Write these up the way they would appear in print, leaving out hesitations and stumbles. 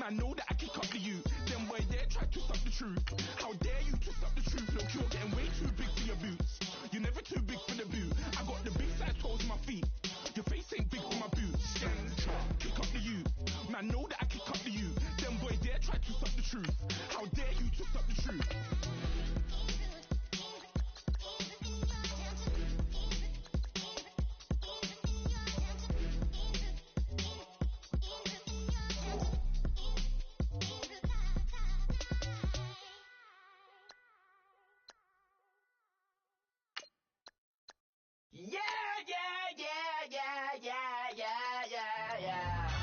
Man, know that I kick up the youth. Them boy there try to stop the truth. How dare you to stop the truth? Look, you're getting way too big for your boots. You're never too big for the boot. I got the big size toes on my feet. Your face ain't big for my boots. Kick up the youth. Man, know that I kick up the youth. Them boy there try to stop the truth. How dare you to stop the truth? Yeah.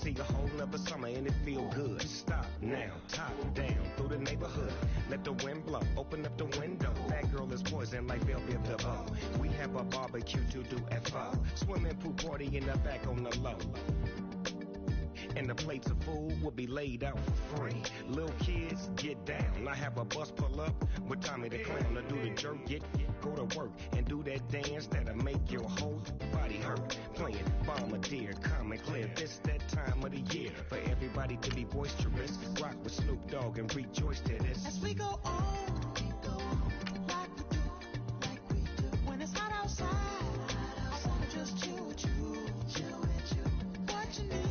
A whole nother summer and it feel good. Stop now, top down through the neighborhood. Let the wind blow, open up the window. That girl is poison like Belleville DeVoe. We have a barbecue to do FO. Swimming pool party in the back on the low. And the plates of food will be laid out for free. Little kids, get down. I have a bus pull up with Tommy the Clown to do the jerk, go to work and do that dance that'll make your whole body hurt. Playing Bombardier, Common Clear. This that time of the year for everybody to be boisterous. Rock with Snoop Dogg and rejoice to this. As we go on, like we do. When it's hot outside, I wanna just chill with you. What you need.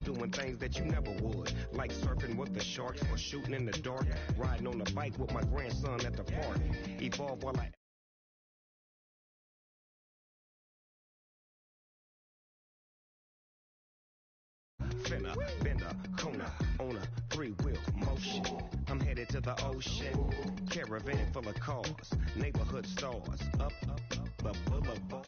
Doing things that you never would, like surfing with the sharks or shooting in the dark, riding on a bike with my grandson at the park. Evolve while I finna bend a corner on a 3-wheel motion. I'm headed to the ocean, caravan full of cars, neighborhood stars, up the boulevard.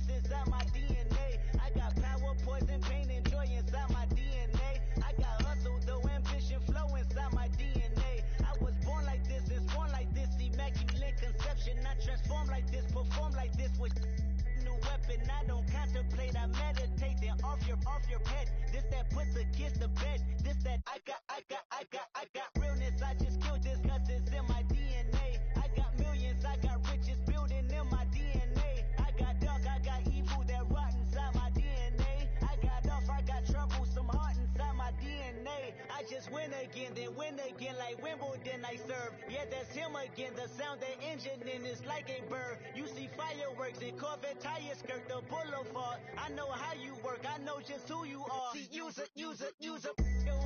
Inside my DNA, I got power, poison, pain, and joy inside my DNA. I got hustle, though ambition, flow inside my DNA. I was born like this, and born like this, immaculate conception. I transform like this, perform like this with new weapon. I don't contemplate, I meditate. Then off your head. This that puts a kiss to bed. This that I got realness. I just killed this 'cause it's in my DNA. I got millions, I got riches building in my DNA. I got dark, I got evil that rot inside my DNA. I got off, I got trouble, some heart inside my DNA. I just win again, then win again like Wimbledon I serve. Yeah, that's him again. The sound that engine in is like a bird. You see fireworks and Corvette tires skirt the boulevard. I know how you work, I know just who you are. See, use it. You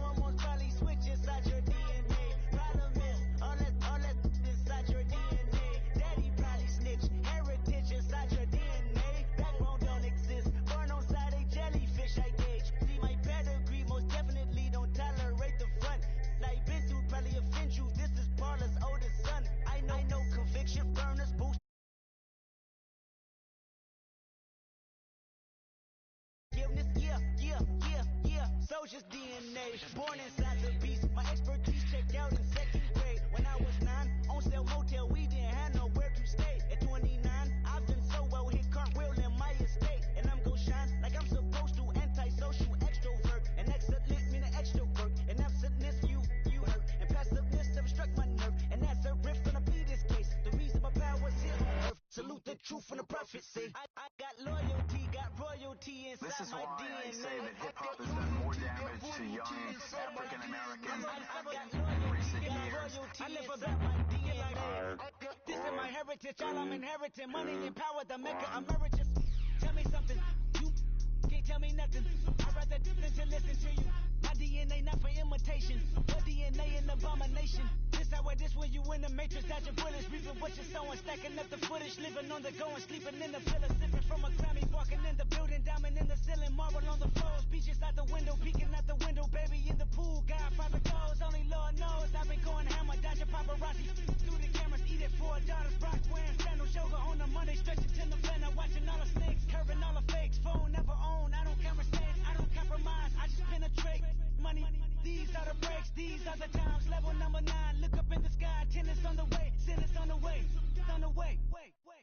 almost probably switch inside your DNA. Problem is, all that inside your DNA. Daddy probably snitch, heritage inside your DNA. Backbone don't exist, born on side a jellyfish I gauge. See my pedigree, most definitely don't tolerate the front. Like been through probably offend you, this is Paula's oldest son. I know conviction burners boost. Yeah, soldier's DNA, born inside the beast. My expertise checked out in second grade. When I was 9, on sale motel, we didn't have nowhere to stay. At 29, I've done so well, hit cartwheel in my estate. And I'm gon' shine like I'm supposed to, antisocial extrovert. And excellent meaning extra work. And absentness, you hurt. And passiveness never struck my nerve. And that's a riff gonna be this case. The reason my power's here on earth. Salute the truth and the prophecy. I got loyalty, got royalty inside This is my why DNA. I say that hip-hop has done more damage to young African-Americans in recent years. I live about my DNA. This is got my heritage, all I'm inheriting. Money and power, the mecca emeritus. Tell me something, you can't tell me nothing. I'd rather than to listen to you. My DNA not for imitation, your DNA an abomination. This how it is when you in the matrix, dodging bullets, reaping what you're sowing, stacking up the footage, living on the go and sleeping in the villa, sipping from a Grammy, walking in the building, diamond in the ceiling, marble on the floors, beaches out the window, peeking out the window, baby in the pool, Godfather goes, only Lord knows, I've been going hammer, dodging paparazzi, through the cameras, eat it for $4, Brock wearing sandals, yoga on a Monday, stretching to November, watching all the snakes, curving all the fakes, phone never own, I don't camera stage, I don't compromise, I just penetrate. Money, these are the breaks, these are the times. Level number 9, look up in the sky. Tennis on the way, sinners on the way, on the way.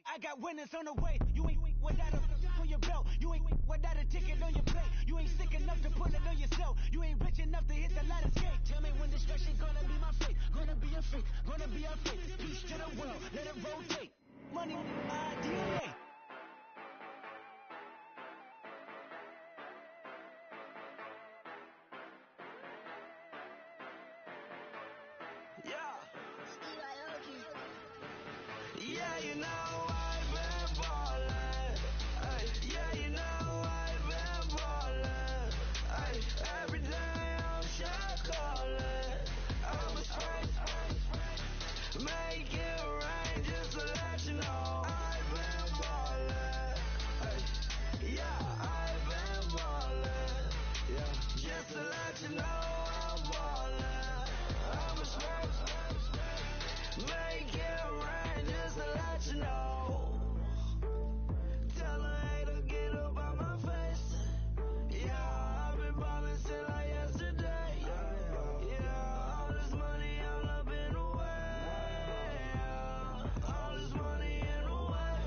I got winners on the way. You ain't without a on your belt. You ain't without a ticket on your plate. You ain't sick enough to pull it on yourself. You ain't rich enough to hit the ladder skate. Tell me when destruction gonna be my fate. Gonna be a fate, gonna be our fate. Peace to the world, let it rotate. Money, my DNA. Yeah, you know I've been ballin'. Ay, yeah, you know I've been ballin'. Ay, every day I'm shot callin'. I'm a straight, make it rain just to let you know I've been ballin'. Ay, yeah, I've been ballin'. Yeah, just to let you know I'm ballin'. I'm a straight, make it rain just to let you know. Tell a hater get up out my face. Yeah, I've been ballin' since like yesterday. Yeah, all this money all up in the way. All this money in the way.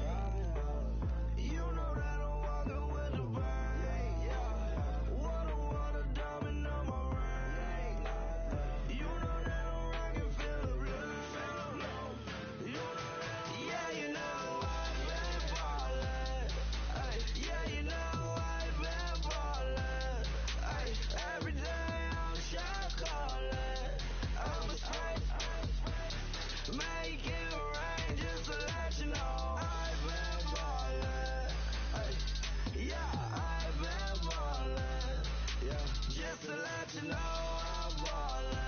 You know that I'm walking with the bank. Yeah, water, diamond on my ring. You know that I'm rockin', feel the blood. You know that, yeah, you know I've been ballin'. Ay, yeah, you know I've been ballin'. Ay, every day I'm shot callin'. I'm a straight, make it rain just to let you know I've been ballin'. Ay, yeah, I've been ballin'. Yeah, just to let you know I'm ballin'.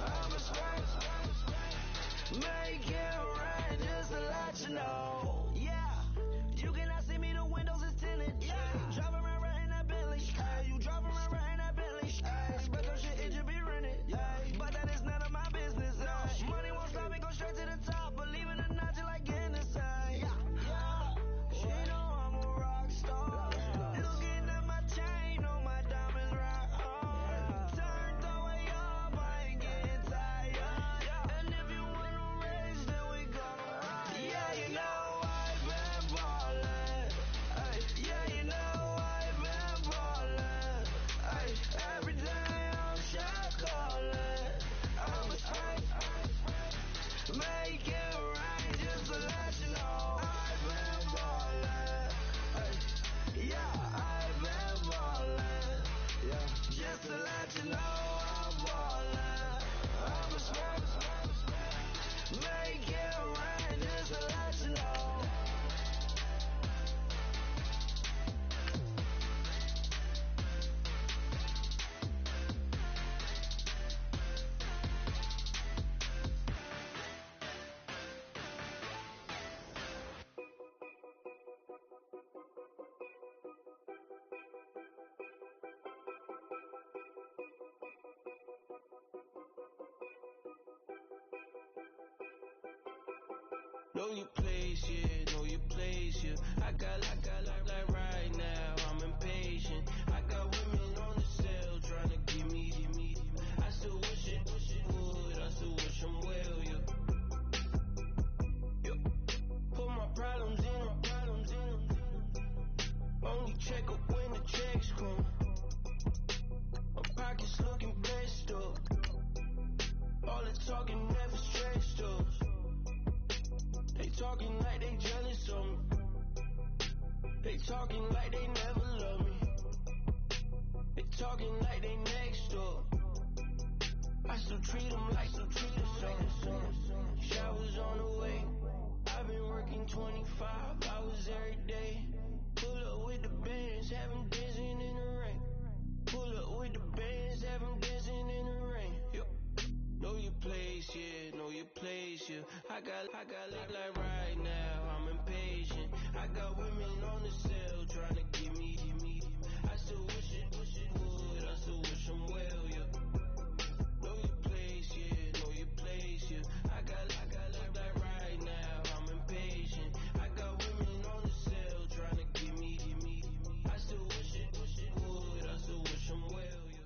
I'm a straight, make it rain just to let you know. Yeah, you cannot see me, the windows is tinted. Yeah, driving around right in that Bentley. Ay, you driving around right in that Bentley. Ay, but your shit, it should be rented. Ay, but that is none of my business. Ay, money won't stop me, go straight to the top. Believe it or not, you like Guinness. Ay, yeah, she know I'm a rock star. Looking at my chain, on my diamonds rock hard. Turned the way up, I ain't getting tired. And if you wanna race, then we gonna ride. Yeah, you know I've been ballin'. Ay, yeah, you know I've been ballin'. Ay, every day I'm shot callin'. I'm a straight, make it rain just to let you know I've been ballin'. Ay, yeah, I've been ballin'. Yeah, just to let you know I'm ballin'. I'm a straight, make it rain just to let you know. Know your place, yeah, know your place, yeah. I got like right now, I'm impatient. I got women on the cell trying to give me. I still wish it would, I still wish I'm well, yeah. Put my problems in them. Only check up when the checks come. My pockets looking blessed up. All the talking never stretched up. They talking like they jealous of me. They talking like they never love me. They talking like they next door. I still treat them like some. Showers on the way. I got like right now, I'm impatient. I got women on the cell trying to give me. I still wish it would. I still wish them well, yeah. Know your place, yeah. Know your place, yeah. I got like right now, I'm impatient. I got women on the cell trying to give me. I still wish it would. I still wish them well, yeah.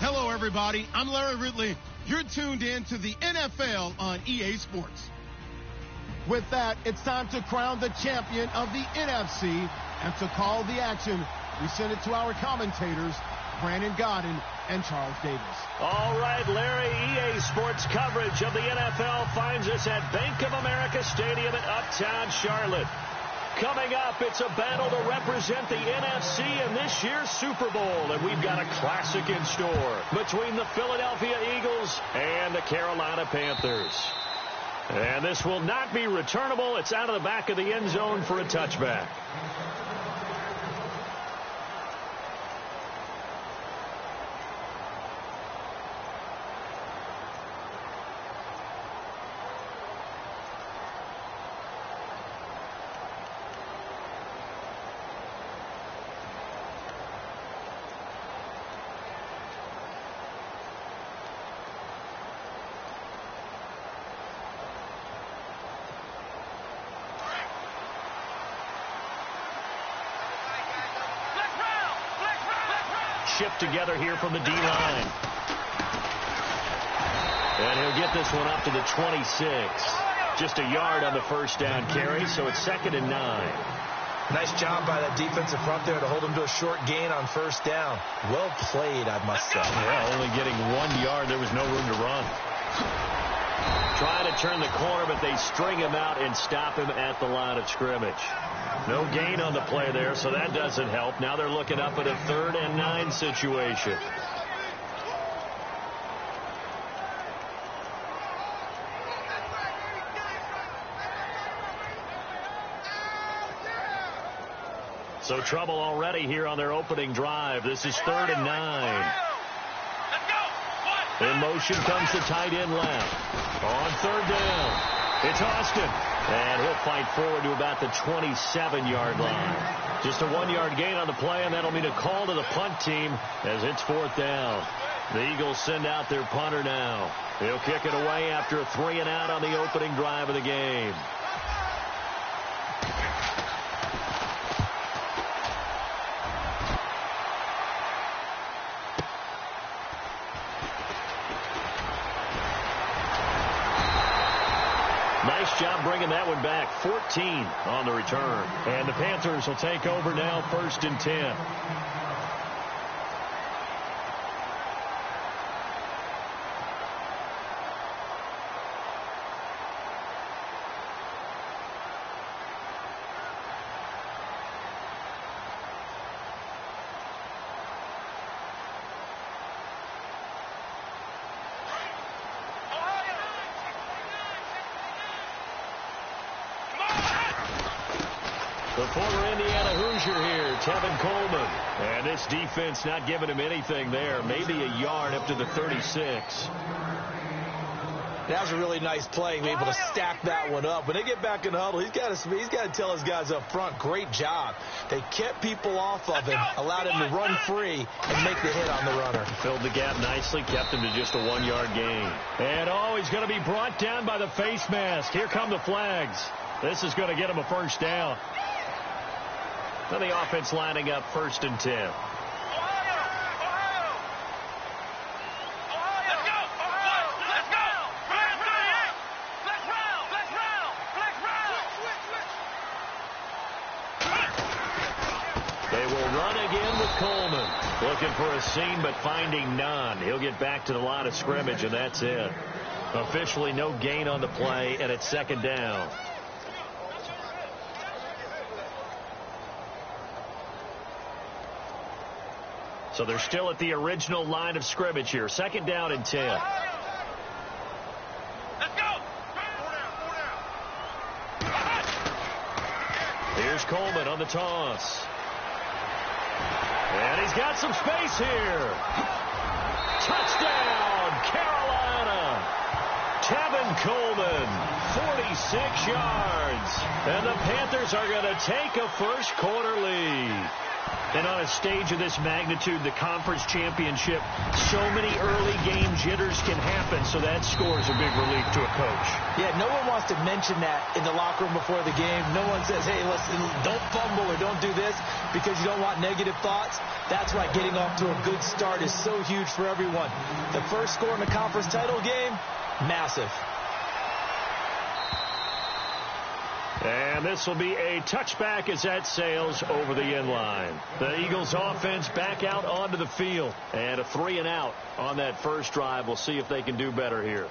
Hello, everybody. I'm Larry Ridley. You're tuned in to the NFL on EA Sports. With that, it's time to crown the champion of the NFC. And to call the action, we send it to our commentators, Brandon Godden and Charles Davis. All right, Larry, EA Sports coverage of the NFL finds us at Bank of America Stadium in Uptown Charlotte. Coming up, it's a battle to represent the NFC in this year's Super Bowl, and we've got a classic in store between the Philadelphia Eagles and the Carolina Panthers. And this will not be returnable. It's out of the back of the end zone for a touchback. Shipped together here from the D-line. And he'll get this one up to the 26. Just a yard on the first down carry, so it's 2nd and 9. Nice job by that defensive front there to hold him to a short gain on first down. Well played, I must say. Yeah, only getting 1 yard. There was no room to run. Trying to turn the corner, but they string him out and stop him at the line of scrimmage. No gain on the play there, so that doesn't help. Now they're looking up at a 3rd and 9 situation. So trouble already here on their opening drive. This is 3rd and 9. In motion comes the tight end left. On 3rd down, it's Austin. And he'll fight forward to about the 27-yard line. Just a 1-yard gain on the play, and that'll mean a call to the punt team as it's 4th down. The Eagles send out their punter now. He'll kick it away after a 3-and-out on the opening drive of the game. Nice job bringing that one back. 14 on the return. And the Panthers will take over now, 1st and 10. The former Indiana Hoosier here, Tevin Coleman. And this defense not giving him anything there. Maybe a yard up to the 36. That was a really nice play, be able to stack that one up. When they get back in the huddle, he's got to tell his guys up front, great job. They kept people off of him, allowed him to run free and make the hit on the runner. Filled the gap nicely, kept him to just a 1-yard gain. And he's going to be brought down by the face mask. Here come the flags. This is going to get him a first down. Then the offense lining up 1st and 10. They will run again with Coleman. Looking for a seam, but finding none. He'll get back to the line of scrimmage, and that's it. Officially no gain on the play, and it's 2nd down. So they're still at the original line of scrimmage here. 2nd down and 10. Let's go! Here's Coleman on the toss. And he's got some space here. Touchdown! Carolina. Tevin Coleman, 46 yards. And the Panthers are going to take a first quarter lead. And on a stage of this magnitude, the conference championship, so many early game jitters can happen, so that score is a big relief to a coach. Yeah, no one wants to mention that in the locker room before the game. No one says, hey, listen, don't fumble or don't do this because you don't want negative thoughts. That's why getting off to a good start is so huge for everyone. The first score in the conference title game, massive. And this will be a touchback as that sails over the end line. The Eagles offense back out onto the field. And a 3-and-out on that first drive. We'll see if they can do better here.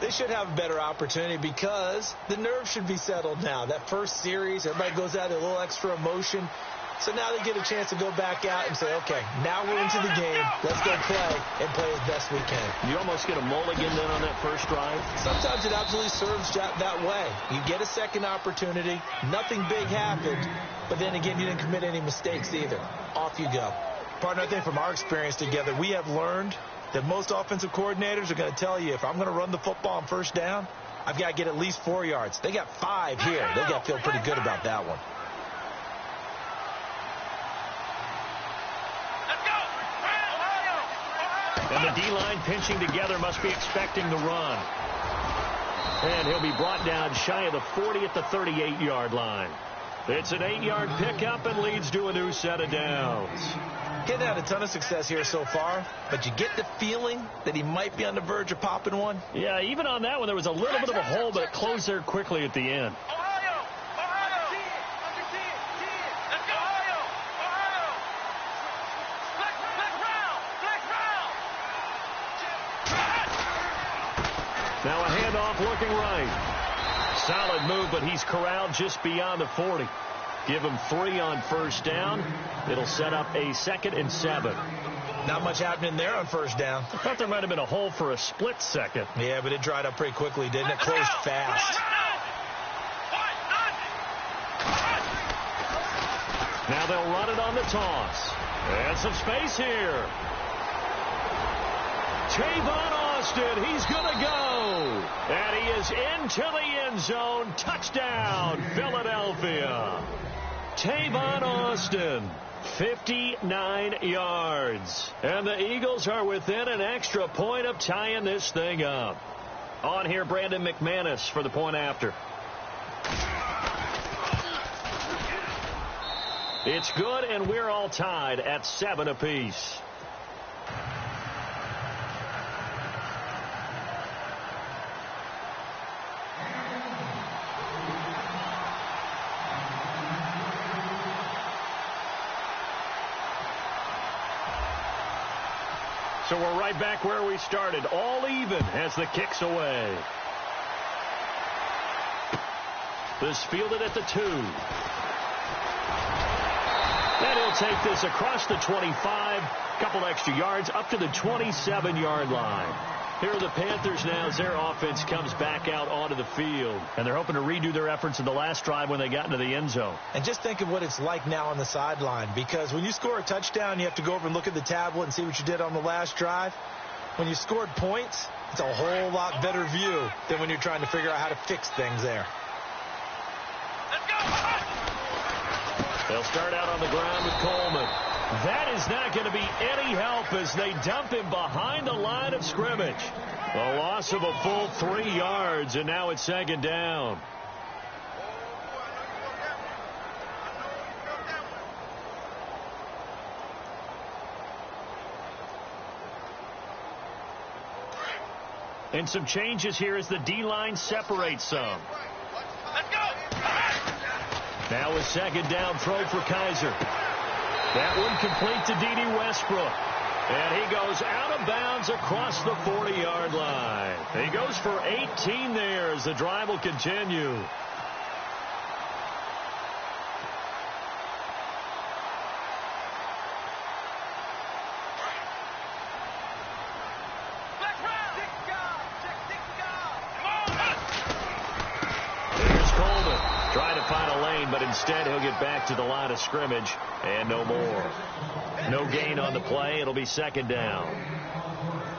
They should have a better opportunity because the nerves should be settled now. That first series, everybody goes out a little extra emotion. So now they get a chance to go back out and say, okay, now we're into the game. Let's go play and play as best we can. You almost get a mulligan then on that first drive? Sometimes it absolutely serves that way. You get a second opportunity. Nothing big happened. But then again, you didn't commit any mistakes either. Off you go. Partner, I think from our experience together, we have learned that most offensive coordinators are going to tell you, if I'm going to run the football on first down, I've got to get at least 4 yards. They got 5 here. They got to feel pretty good about that one. And the D-line pinching together must be expecting the run. And he'll be brought down shy of the 40 at the 38-yard line. It's an 8-yard pickup and leads to a new set of downs. Getting had a ton of success here so far, but you get the feeling that he might be on the verge of popping one. Yeah, even on that one, there was a little bit of a hole, but it closed there quickly at the end. Now a handoff looking right. Solid move, but he's corralled just beyond the 40. Give him 3 on first down. It'll set up a 2nd and 7. Not much happening there on first down. I thought there might have been a hole for a split second. Yeah, but it dried up pretty quickly, didn't it? Closed fast. Now they'll run it on the toss. And some space here. Tavon Austin, he's going to go. And he is into the end zone. Touchdown, Philadelphia. Tavon Austin, 59 yards. And the Eagles are within an extra point of tying this thing up. On here, Brandon McManus for the point after. It's good, and we're all tied at 7 apiece. So we're right back where we started, all even as the kick's away. This fielded at the 2. And he'll take this across the 25, couple extra yards, up to the 27-yard line. Here are the Panthers now as their offense comes back out onto the field. And they're hoping to redo their efforts in the last drive when they got into the end zone. And just think of what it's like now on the sideline. Because when you score a touchdown, you have to go over and look at the tablet and see what you did on the last drive. When you scored points, it's a whole lot better view than when you're trying to figure out how to fix things there. They'll start out on the ground with Coleman. That is not going to be any help as they dump him behind the line of scrimmage. A loss of a full 3 yards, and now it's 2nd down. And some changes here as the D-line separates some. Now a 2nd down throw for Kaiser. That one complete to D.D. Westbrook. And he goes out of bounds across the 40-yard line. He goes for 18 there as the drive will continue. but instead he'll get back to the line of scrimmage and no more. No gain on the play. It'll be second down.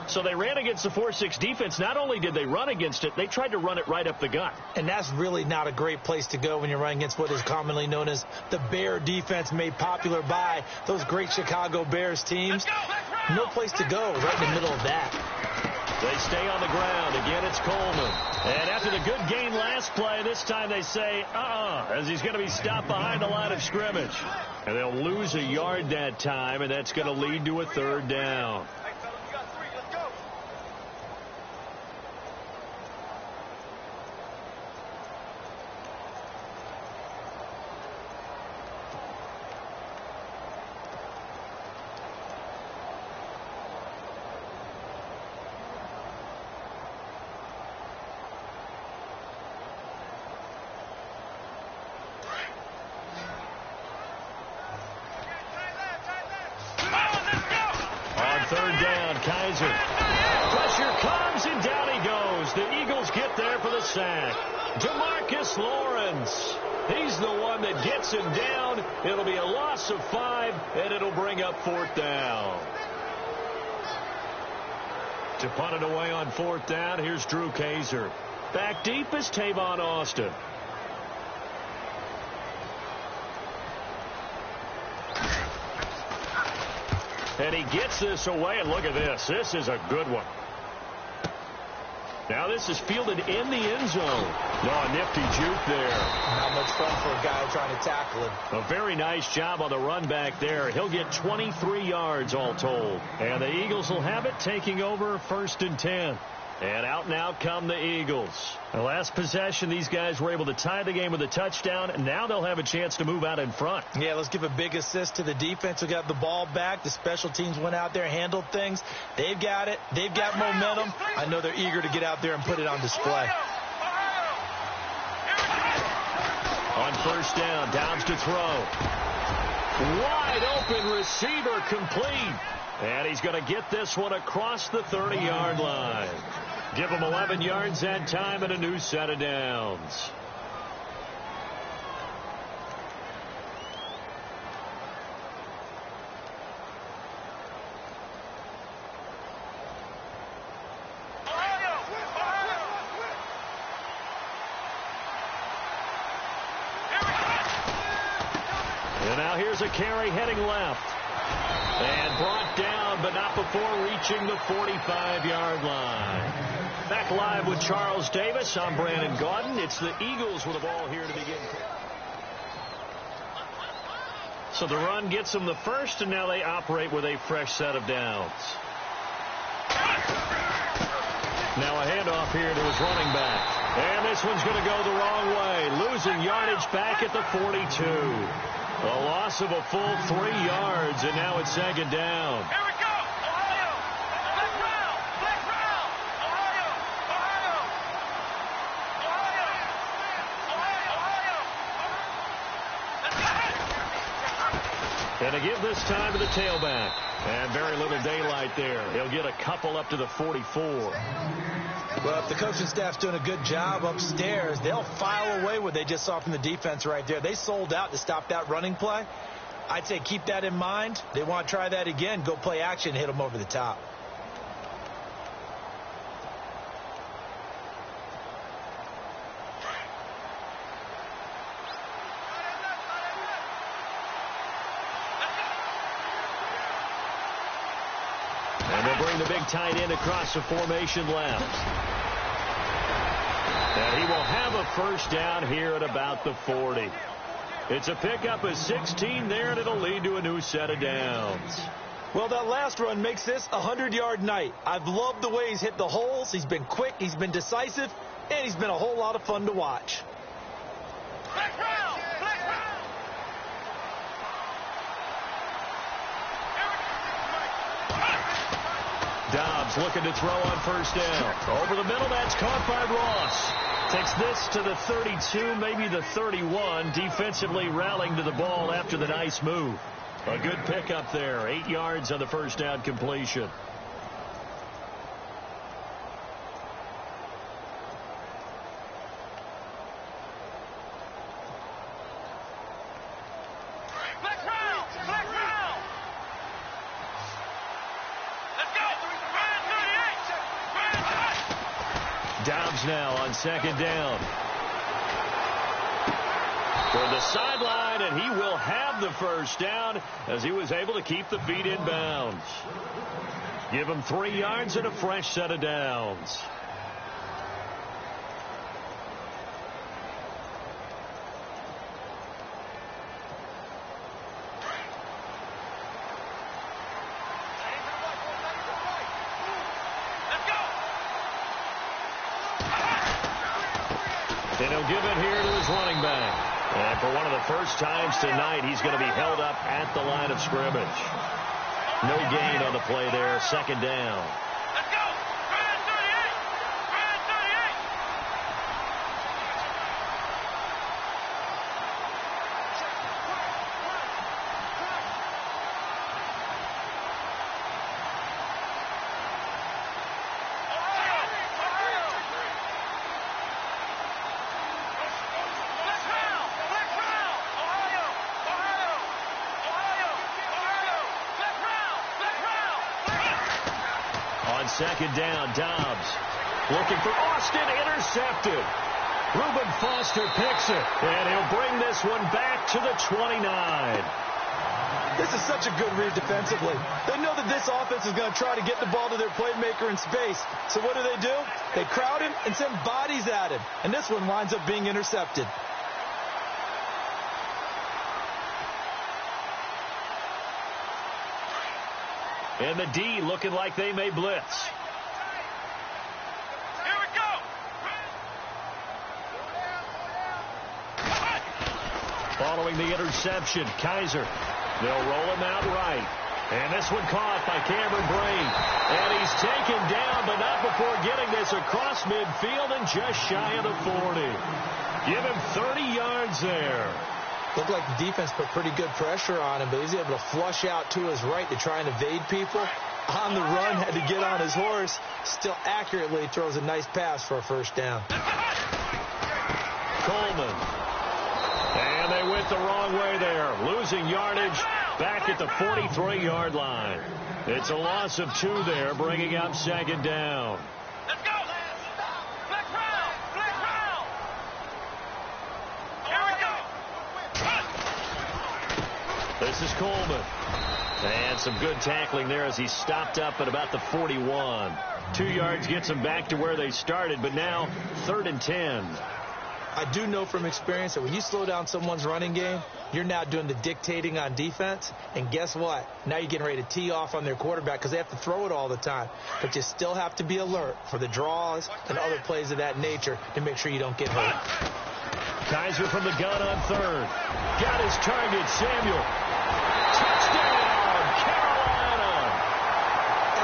So they ran against the 4-6 defense. Not only did they run against it, they tried to run it right up the gut. And that's really not a great place to go when you're running against what is commonly known as the Bear defense, made popular by those great Chicago Bears teams. No place to go right in the middle of that. They stay on the ground. Again, it's Coleman. And after the good gain last play, this time they say, as he's going to be stopped behind the line of scrimmage. And they'll lose a yard that time, and that's going to lead to a third down. Third down, Kaiser. Pressure comes, and down he goes. The Eagles get there for the sack. DeMarcus Lawrence. He's the one that gets him down. It'll be a loss of 5, and it'll bring up fourth down. To punt it away on fourth down, here's Drew Kaiser. Back deep is Tavon Austin. And he gets this away, and look at this. This is a good one. Now this is fielded in the end zone. Oh, a nifty juke there. Not much fun for a guy trying to tackle him. A very nice job on the run back there. He'll get 23 yards all told. And the Eagles will have it, taking over 1st and 10. And out now come the Eagles. The last possession, these guys were able to tie the game with a touchdown, and now they'll have a chance to move out in front. Yeah, let's give a big assist to the defense who got the ball back. The special teams went out there, handled things. They've got it. They've got momentum. I know they're eager to get out there and put it on display. On first down, Dobbs to throw. Wide open receiver, complete. And he's going to get this one across the 30-yard line. Give him 11 yards that time and a new set of downs. And now here's a carry heading left. And brought down, but not before reaching the 45-yard line. Back live with Charles Davis. I'm Brandon Gaudin. It's the Eagles with the ball here to begin. So the run gets them the first, and now they operate with a fresh set of downs. Now a handoff here to his running back. And this one's going to go the wrong way. Losing yardage back at the 42. A loss of a full 3 yards, and now it's second down. Here we go! Ohio! Black round! Black round! Ohio! Ohio! Ohio! Ohio! And to give this time to the tailback. And very little daylight there. He'll get a couple up to the 44. Well, if the coaching staff's doing a good job upstairs, they'll file away what they just saw from the defense right there. They sold out to stop that running play. I'd say keep that in mind. They want to try that again. Go play action, hit them over the top. And they'll bring the big tight end across the formation left. And he will have a first down here at about the 40. It's a pickup of 16 there, and it'll lead to a new set of downs. Well, that last run makes this a 100-yard night. I've loved the way he's hit the holes. He's been quick, he's been decisive, and he's been a whole lot of fun to watch. Black round! Black round! Dobbs looking to throw on first down. Over the middle, that's caught by Ross. Takes this to the 32, maybe the 31, defensively rallying to the ball after the nice move. A good pickup there, 8 yards on the first down completion. Dobbs now on second down. For the sideline, and he will have the first down as he was able to keep the feet in bounds. Give him 3 yards and a fresh set of downs. And he'll give it here to his running back. And for one of the first times tonight, he's going to be held up at the line of scrimmage. No gain on the play there. Second down. Let's go! 38! 38! Second down, Dobbs looking for Austin, intercepted. Reuben Foster picks it, and he'll bring this one back to the 29. This is such a good read defensively. They know that this offense is going to try to get the ball to their playmaker in space. So what do? They crowd him and send bodies at him. And this one winds up being intercepted. And the D looking like they may blitz. Here we go. Following the interception, Kaiser. They'll roll him out right. And this one caught by Cameron Brate. And he's taken down, but not before getting this across midfield and just shy of the 40. Give him 30 yards there. Looked like the defense put pretty good pressure on him, but he's able to flush out to his right to try and evade people. On the run, had to get on his horse. Still accurately throws a nice pass for a first down. Coleman. And they went the wrong way there. Losing yardage back at the 43-yard line. It's a loss of 2 there, bringing up second down. Let's go. Black round. Black round. Here we go. This is Coleman. And some good tackling there as he stopped up at about the 41. 2 yards gets them back to where they started, but now 3rd and 10. I do know from experience that when you slow down someone's running game, you're now doing the dictating on defense. And guess what? Now you're getting ready to tee off on their quarterback because they have to throw it all the time. But you still have to be alert for the draws and other plays of that nature to make sure you don't get hurt. Kaiser from the gun on 3rd. Got his target, Samuel. Touchdown, Carolina.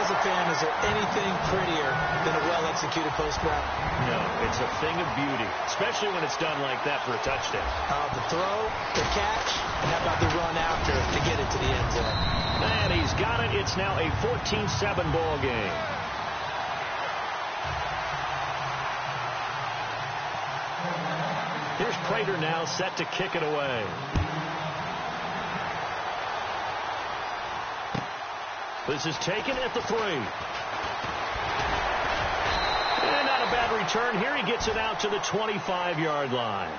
As a fan, is there anything prettier than a well-executed post route? No, it's a thing of beauty, especially when it's done like that for a touchdown. The throw, the catch, and how about the run after to get it to the end zone? And he's got it. It's now a 14-7 ball game. Here's Prater now set to kick it away. This is taken at the 3. And not a bad return here. He gets it out to the 25-yard line.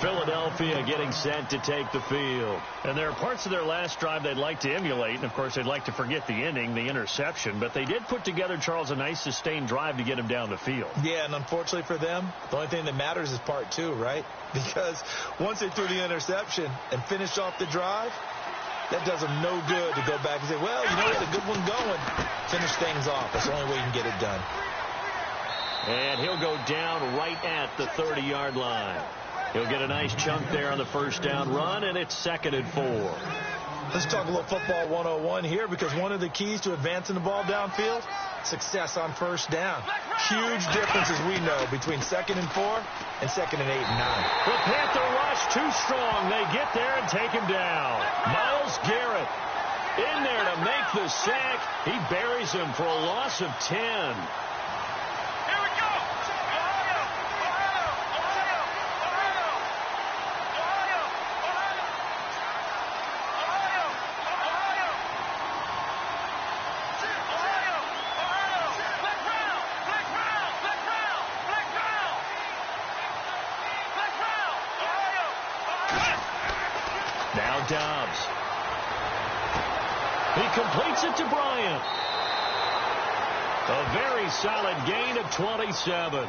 Philadelphia getting set to take the field. And there are parts of their last drive they'd like to emulate. And, of course, they'd like to forget the ending, the interception. But they did put together, Charles, a nice sustained drive to get him down the field. Yeah, and unfortunately for them, the only thing that matters is part 2, right? Because once they threw the interception and finished off the drive, that does them no good to go back and say, well, you know what, a good one going. Finish things off. That's the only way you can get it done. And he'll go down right at the 30-yard line. He'll get a nice chunk there on the first down run, and it's 2nd and 4. Let's talk a little football 101 here, because one of the keys to advancing the ball downfield, success on first down. Huge difference, as we know, between 2nd and 4 and 2nd and 8 and 9. The Panther rush too strong. They get there and take him down. Myles Garrett in there to make the sack. He buries him for a loss of 10. Dobbs. He completes it to Bryant. A very solid gain of 27.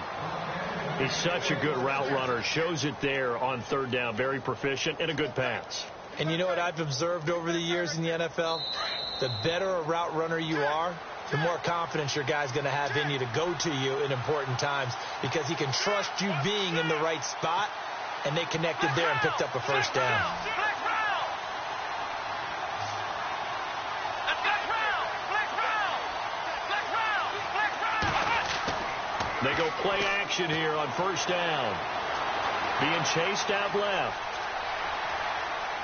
He's such a good route runner. Shows it there on third down. Very proficient and a good pass. And you know what I've observed over the years in the NFL? The better a route runner you are, the more confidence your guy's going to have in you to go to you in important times, because he can trust you being in the right spot, and they connected there and picked up a first down. They go play action here on first down. Being chased out left.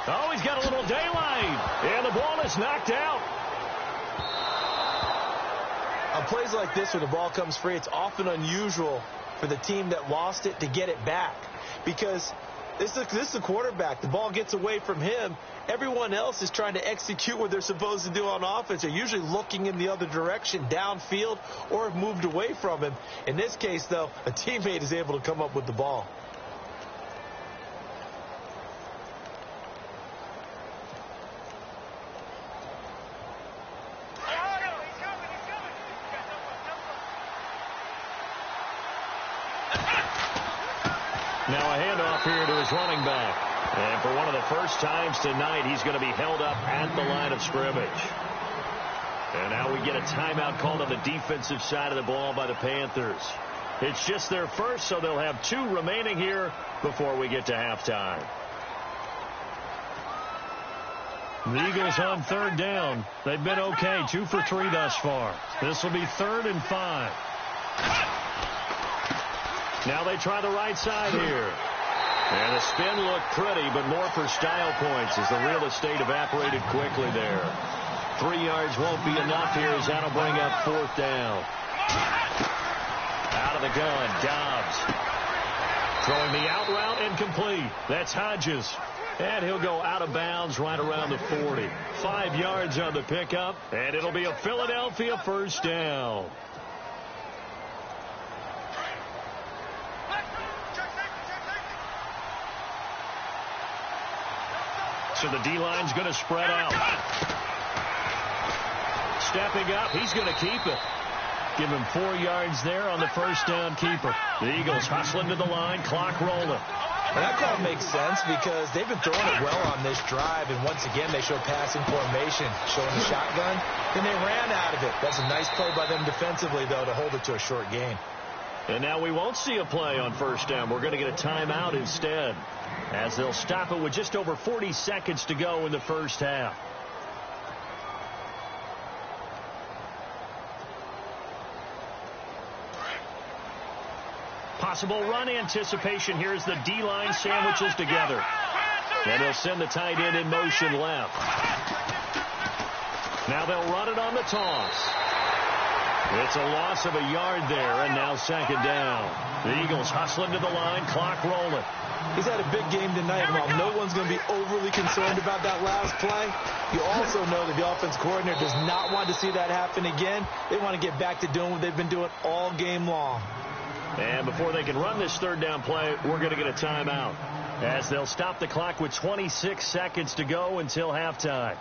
Oh, he's got a little daylight. And the ball is knocked out. On plays like this where the ball comes free, it's often unusual for the team that lost it to get it back. Because this is the quarterback. The ball gets away from him. Everyone else is trying to execute what they're supposed to do on offense. They're usually looking in the other direction, downfield, or have moved away from him. In this case, though, a teammate is able to come up with the ball. Now a handoff here to his running back. And for one of the first times tonight, he's going to be held up at the line of scrimmage. And now we get a timeout called on the defensive side of the ball by the Panthers. It's just their first, so they'll have 2 remaining here before we get to halftime. The Eagles on third down. They've been okay, 2 for 3 thus far. This will be 3rd and 5. Now they try the right side here. And the spin looked pretty, but more for style points as the real estate evaporated quickly there. 3 yards won't be enough here as that'll bring up 4th down. Out of the gun, Dobbs. Throwing the out route incomplete. That's Hodges. And he'll go out of bounds right around the 40. 5 yards on the pickup, and it'll be a Philadelphia first down. So the D-line's going to spread out. Stepping up, he's going to keep it. Give him 4 yards there on the first down keeper. The Eagles hustling to the line, clock rolling. And that call makes sense because they've been throwing it well on this drive, and once again they show passing formation, showing the shotgun. Then they ran out of it. That's a nice play by them defensively, though, to hold it to a short gain. And now we won't see a play on first down. We're going to get a timeout instead, as they'll stop it with just over 40 seconds to go in the first half. Possible run anticipation here as the D-line sandwiches together. And they'll send the tight end in motion left. Now they'll run it on the toss. It's a loss of a yard there, and now second down. The Eagles hustling to the line, clock rolling. He's had a big game tonight, and while no one's going to be overly concerned about that last play, you also know that the offense coordinator does not want to see that happen again. They want to get back to doing what they've been doing all game long. And before they can run this third down play, we're going to get a timeout, as they'll stop the clock with 26 seconds to go until halftime.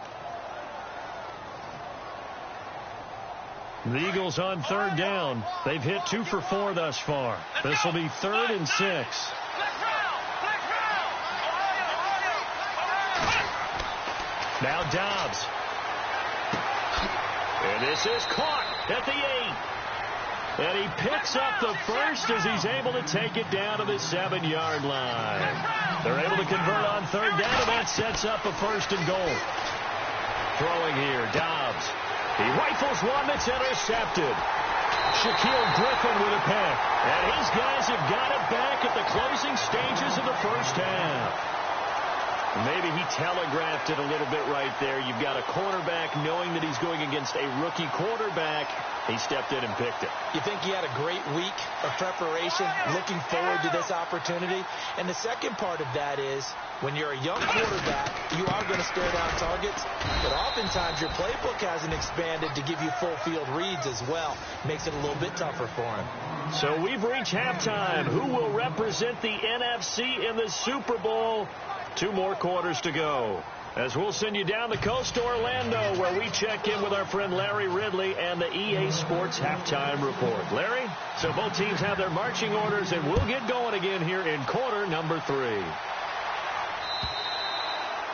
The Eagles on third down. They've hit 2 for 4 thus far. This will be 3rd and 6. Now Dobbs. And this is caught at the 8. And he picks up the first as he's able to take it down to the 7-yard line. They're able to convert on third down, and that sets up a 1st and goal. Throwing here, Dobbs. He rifles one that's intercepted. Shaquille Griffin with a pick. And his guys have got it back at the closing stages of the first half. Maybe he telegraphed it a little bit right there. You've got a cornerback knowing that he's going against a rookie quarterback. He stepped in and picked it. You think he had a great week of preparation, looking forward to this opportunity. And the second part of that is, when you're a young quarterback, you are going to stare down targets, but oftentimes your playbook hasn't expanded to give you full field reads as well. Makes it a little bit tougher for him. So we've reached halftime. Who will represent the NFC in the Super Bowl? 2 more quarters to go. As we'll send you down the coast to Orlando, where we check in with our friend Larry Ridley and the EA Sports Halftime Report. Larry, so both teams have their marching orders, and we'll get going again here in quarter number 3.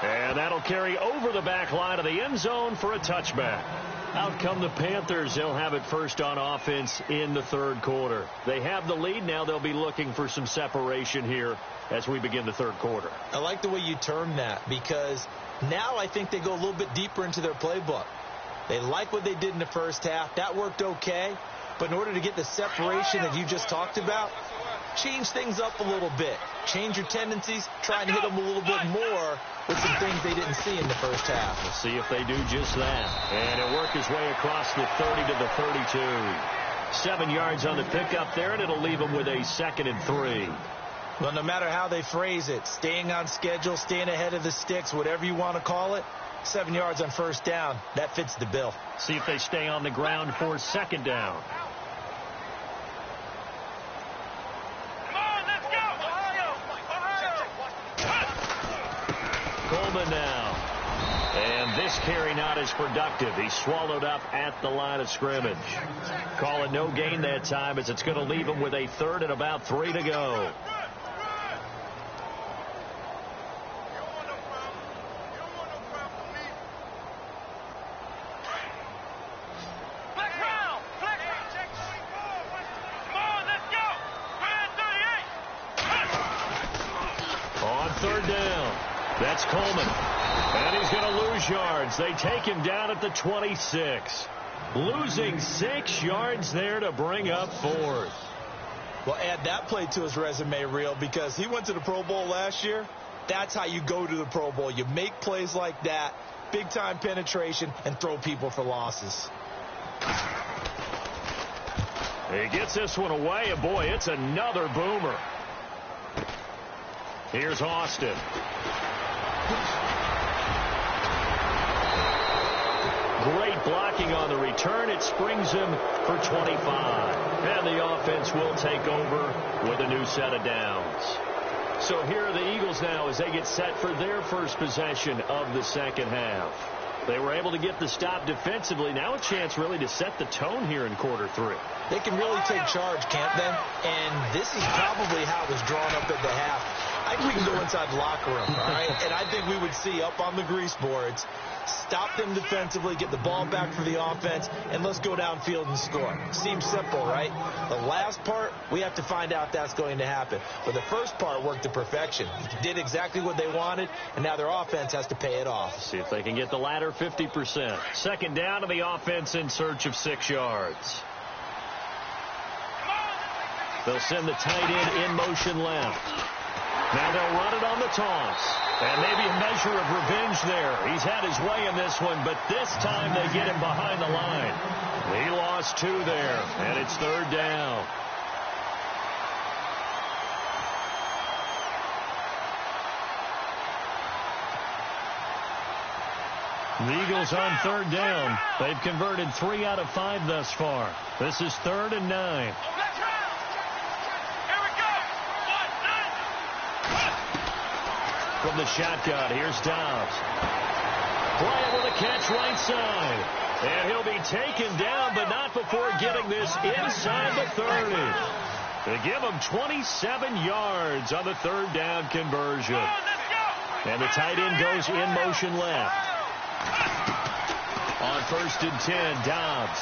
And that'll carry over the back line of the end zone for a touchback. Out come the Panthers. They'll have it first on offense in the third quarter. They have the lead. Now they'll be looking for some separation here as we begin the third quarter. I like the way you term that, because now I think they go a little bit deeper into their playbook. They like what they did in the first half. That worked okay. But in order to get the separation that you just talked about, change things up a little bit. Change your tendencies. Try and hit them a little bit more with some things they didn't see in the first half. We'll see if they do just that. And it'll work his way across the 30 to the 32. 7 yards on the pickup there, and it'll leave them with a 2nd and 3. Well, no matter how they phrase it, staying on schedule, staying ahead of the sticks, whatever you want to call it, 7 yards on first down, that fits the bill. See if they stay on the ground for 2nd down. Coleman now. And this carry not as productive. He's swallowed up at the line of scrimmage. Call it no gain that time, as it's going to leave him with a 3rd and about 3 to go. On 3rd down. That's Coleman. And he's going to lose yards. They take him down at the 26. Losing 6 yards there to bring up 4th. Well, add that play to his resume reel, because he went to the Pro Bowl last year. That's how you go to the Pro Bowl. You make plays like that, big-time penetration, and throw people for losses. He gets this one away, and boy, it's another boomer. Here's Austin. Great blocking on the return. It springs him for 25. And the offense will take over with a new set of downs. So here are the Eagles now as they get set for their first possession of the second half. They were able to get the stop defensively. Now a chance really to set the tone here in quarter 3. They can really take charge, can't they? And this is probably how it was drawn up at the half. I think we can go inside the locker room, all right? And I think we would see up on the grease boards, stop them defensively, get the ball back for the offense, and let's go downfield and score. Seems simple, right? The last part, we have to find out that's going to happen. But the first part worked to perfection. Did exactly what they wanted, and now their offense has to pay it off. See if they can get the latter 50%. 2nd down to the offense in search of 6 yards. They'll send the tight end in motion left. Now they'll run it on the toss. And maybe a measure of revenge there. He's had his way in this one, but this time they get him behind the line. He lost 2 there, and it's 3rd down. The Eagles on 3rd down. They've converted 3 out of 5 thus far. This is 3rd and 9. From the shotgun, here's Dobbs. Bryant with a catch right side. And he'll be taken down, but not before getting this inside the 30. To give him 27 yards on the 3rd down conversion. And the tight end goes in motion left. On 1st and 10, Dobbs.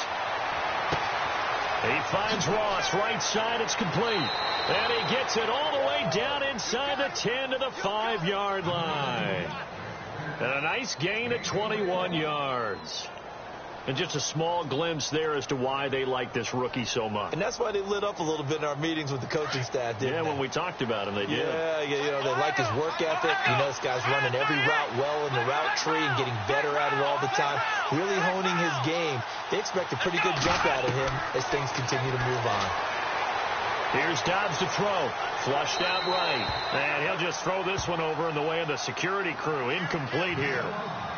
He finds Ross right side. It's complete. And he gets it all the way down inside the 10 to the 5-yard line. And a nice gain of 21 yards. And just a small glimpse there as to why they like this rookie so much. And that's why they lit up a little bit in our meetings with the coaching staff, didn't they? When we talked about him, they did. Yeah, you know, they like his work ethic. You know, this guy's running every route well in the route tree and getting better at it all the time. Really honing his game. They expect a pretty good jump out of him as things continue to move on. Here's Dobbs to throw. Flushed out right. And he'll just throw this one over in the way of the security crew. Incomplete here.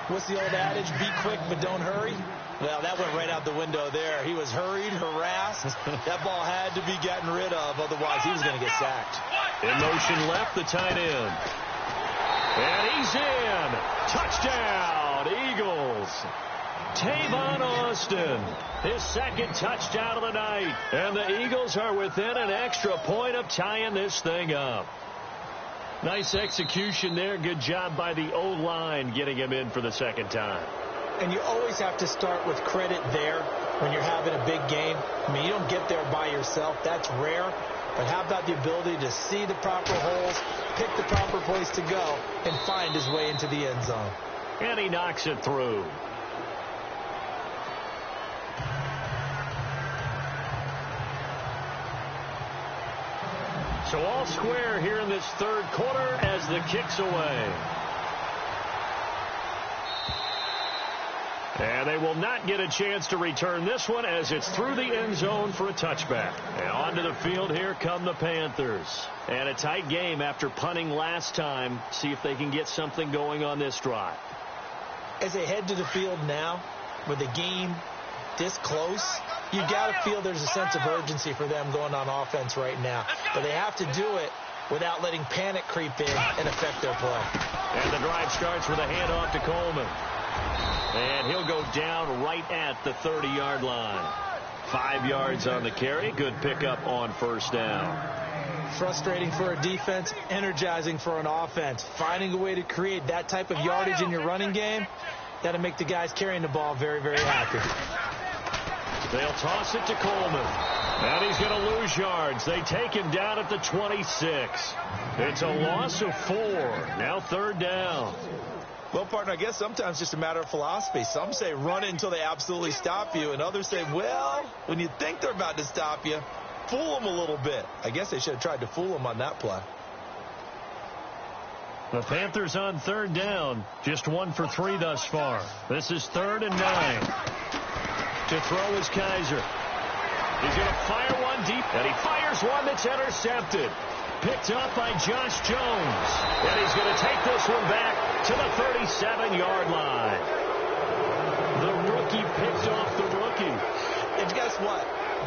What's the old adage? Be quick, but don't hurry. Well, that went right out the window there. He was hurried, harassed. That ball had to be gotten rid of. Otherwise, he was going to get sacked. In motion left, the tight end. And he's in. Touchdown, Eagles. Tavon Austin, his second touchdown of the night. And the Eagles are within an extra point of tying this thing up. Nice execution there. Good job by the O-line getting him in for the second time. And you always have to start with credit there when you're having a big game. I mean, you don't get there by yourself. That's rare. But how about the ability to see the proper holes, pick the proper place to go, and find his way into the end zone? And he knocks it through. So all square here in this third quarter as the kick's away. And they will not get a chance to return this one as it's through the end zone for a touchback. And onto the field here come the Panthers. And a tight game after punting last time. See if they can get something going on this drive. As they head to the field now, with the game this close, you got to feel there's a sense of urgency for them going on offense right now. But they have to do it without letting panic creep in and affect their play. And the drive starts with a handoff to Coleman. And he'll go down right at the 30-yard line. 5 yards on the carry. Good pickup on first down. Frustrating for a defense, energizing for an offense. Finding a way to create that type of yardage in your running game, that'll make the guys carrying the ball very, very happy. They'll toss it to Coleman. And he's going to lose yards. They take him down at the 26. It's a loss of 4. Now third down. Well, partner, I guess sometimes it's just a matter of philosophy. Some say run it until they absolutely stop you, and others say, well, when you think they're about to stop you, fool them a little bit. I guess they should have tried to fool them on that play. The Panthers on third down, just 1 for 3 thus far. This is 3rd and 9. To throw is Kaiser. He's going to fire one deep, and he fires one that's intercepted. Picked up by Josh Jones. And he's going to take this one back to the 37-yard line. The rookie picked off the rookie. And guess what?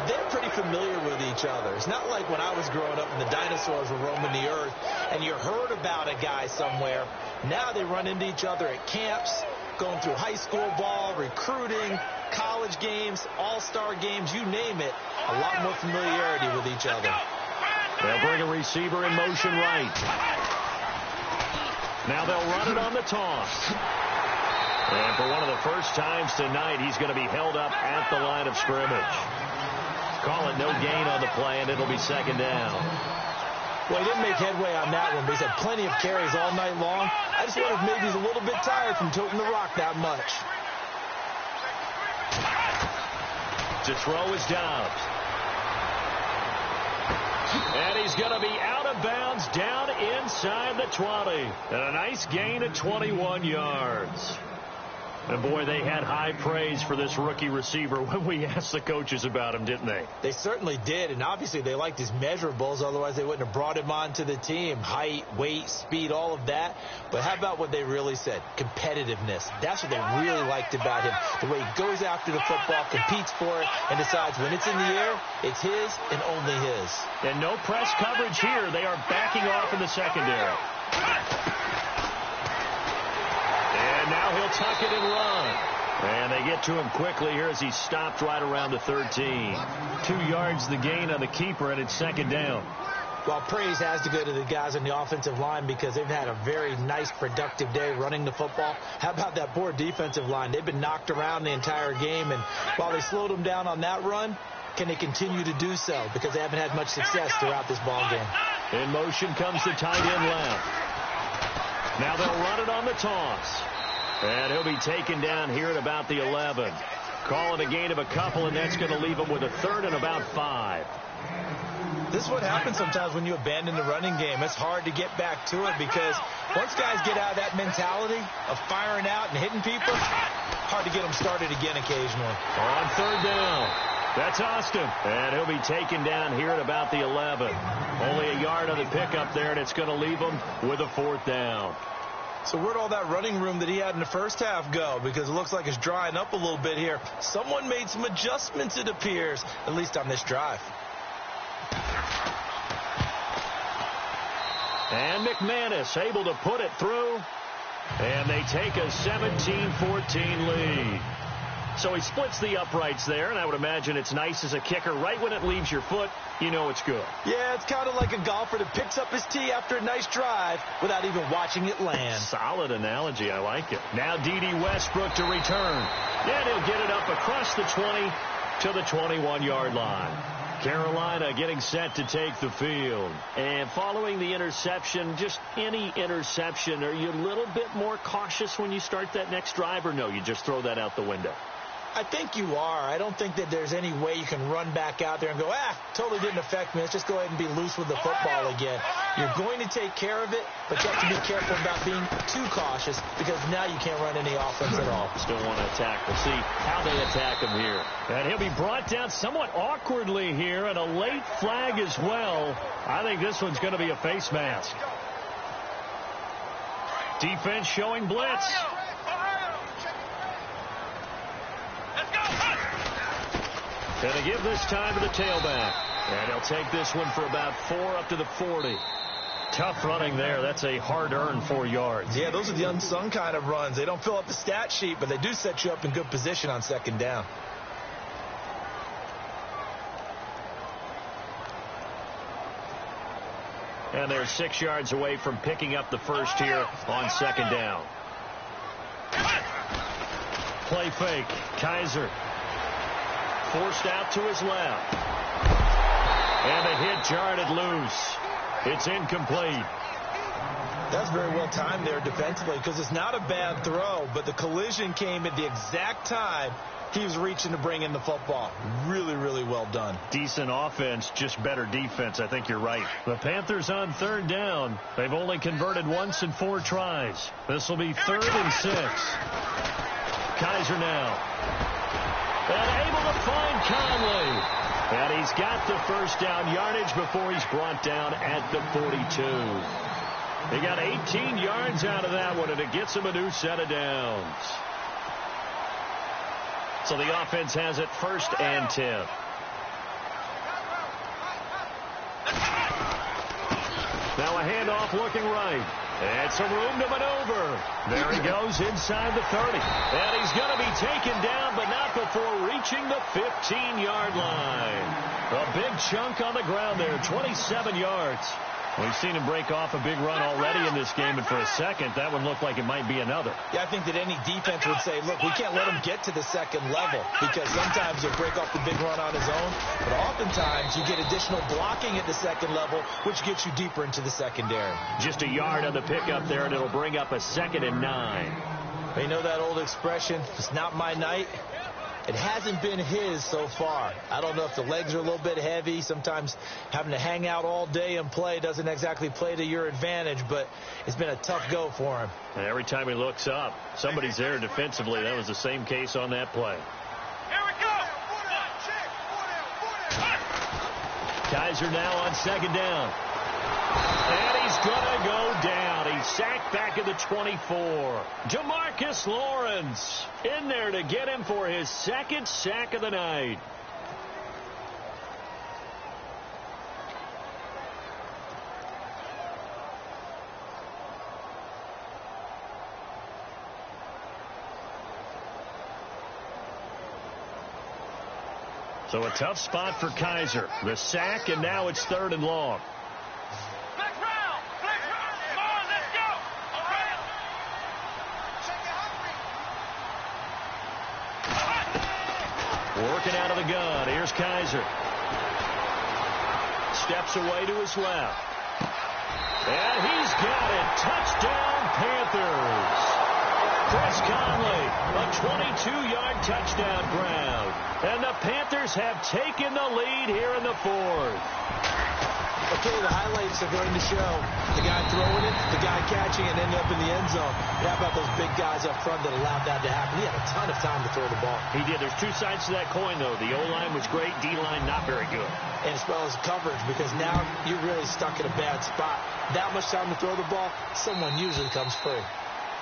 They're pretty familiar with each other. It's not like when I was growing up and the dinosaurs were roaming the earth and you heard about a guy somewhere. Now they run into each other at camps, going through high school ball, recruiting, college games, all-star games, you name it. A lot more familiarity with each other. They'll bring a receiver in motion right. Now they'll run it on the toss. And for one of the first times tonight, he's going to be held up at the line of scrimmage. Call it no gain on the play, and it'll be second down. Well, he didn't make headway on that one, but he's had plenty of carries all night long. I just wonder if maybe he's a little bit tired from toting the rock that much. To throw is Dobbs. And he's going to be out of bounds down inside the 20. And a nice gain of 21 yards. And, boy, they had high praise for this rookie receiver when we asked the coaches about him, didn't they? They certainly did, and obviously they liked his measurables. Otherwise, they wouldn't have brought him onto the team. Height, weight, speed, all of that. But how about what they really said? Competitiveness. That's what they really liked about him. The way he goes after the football, competes for it, and decides when it's in the air, it's his and only his. And no press coverage here. They are backing off in the secondary. And now he'll tuck it and run. And they get to him quickly here as he stopped right around the 13. 2 yards the gain on the keeper, and it's second down. Well, praise has to go to the guys on the offensive line because they've had a very nice, productive day running the football. How about that poor defensive line? They've been knocked around the entire game, and while they slowed them down on that run, can they continue to do so? Because they haven't had much success throughout this ball game. In motion comes the tight end left. Now they'll run it on the toss. And he'll be taken down here at about the 11. Call it a gain of a couple, and that's going to leave him with a 3rd and about 5. This is what happens sometimes when you abandon the running game. It's hard to get back to it because once guys get out of that mentality of firing out and hitting people, hard to get them started again occasionally. On 3rd down. That's Austin. And he'll be taken down here at about the 11. Only a yard on the pickup there, and it's going to leave him with a 4th down. So where'd all that running room that he had in the first half go? Because it looks like it's drying up a little bit here. Someone made some adjustments, it appears, at least on this drive. And McManus able to put it through. And they take a 17-14 lead. So he splits the uprights there, and I would imagine it's nice as a kicker. Right when it leaves your foot, you know it's good. Yeah, it's kind of like a golfer that picks up his tee after a nice drive without even watching it land. Solid analogy. I like it. Now D.D. Westbrook to return. And he'll get it up across the 20 to the 21-yard line. Carolina getting set to take the field. And following the interception, just any interception, are you a little bit more cautious when you start that next drive, or no, you just throw that out the window? I think you are. I don't think that there's any way you can run back out there and go, totally didn't affect me. Let's just go ahead and be loose with the football again. You're going to take care of it, but you have to be careful about being too cautious because now you can't run any offense at all. Still want to attack. We'll see how they attack him here. And he'll be brought down somewhat awkwardly here, and a late flag as well. I think this one's going to be a face mask. Defense showing blitz. Going to give this time to the tailback. And he'll take this one for about 4 up to the 40. Tough running there. That's a hard-earned 4 yards. Yeah, those are the unsung kind of runs. They don't fill up the stat sheet, but they do set you up in good position on second down. And they're 6 yards away from picking up the first here on second down. Play fake. Kaiser. Forced out to his left. And the hit jarred loose. It's incomplete. That's very well timed there defensively because it's not a bad throw, but the collision came at the exact time he was reaching to bring in the football. Really, really well done. Decent offense, just better defense. I think you're right. The Panthers on third down. They've only converted once in 4 tries. This will be 3rd and 6. Kaiser now. And able to find Conley. And he's got the first down yardage before he's brought down at the 42. He got 18 yards out of that one, and it gets him a new set of downs. So the offense has it 1st and 10. Now a handoff looking right. And some room to maneuver. There he goes inside the 30. And he's going to be taken down, but not before reaching the 15-yard line. A big chunk on the ground there, 27 yards. We've seen him break off a big run already in this game, and for a second, that one looked like it might be another. Yeah, I think that any defense would say, look, we can't let him get to the second level because sometimes he'll break off the big run on his own, but oftentimes you get additional blocking at the second level, which gets you deeper into the secondary. Just a yard on the pickup there, and it'll bring up a 2nd and 9. You know that old expression, it's not my night? It hasn't been his so far. I don't know if the legs are a little bit heavy. Sometimes having to hang out all day and play doesn't exactly play to your advantage, but it's been a tough go for him. And every time he looks up, somebody's there defensively. That was the same case on that play. Here we go. Kaiser now on 2nd down. And he's going to go down. He's sacked back at the 24. Demarcus Lawrence in there to get him for his 2nd sack of the night. So a tough spot for Kaiser. The sack, and now it's 3rd and long. Working out of the gun. Here's Kaiser. Steps away to his left. And he's got it. Touchdown, Panthers. Chris Conley, a 22-yard touchdown grab. And the Panthers have taken the lead here in the 4th. Okay, the highlights are going to show the guy throwing it, the guy catching it, ended up in the end zone. How about those big guys up front that allowed that to happen? He had a ton of time to throw the ball. He did. There's 2 sides to that coin, though. The O-line was great. D-line not very good. And as well as coverage, because now you're really stuck in a bad spot. That much time to throw the ball, someone usually comes free.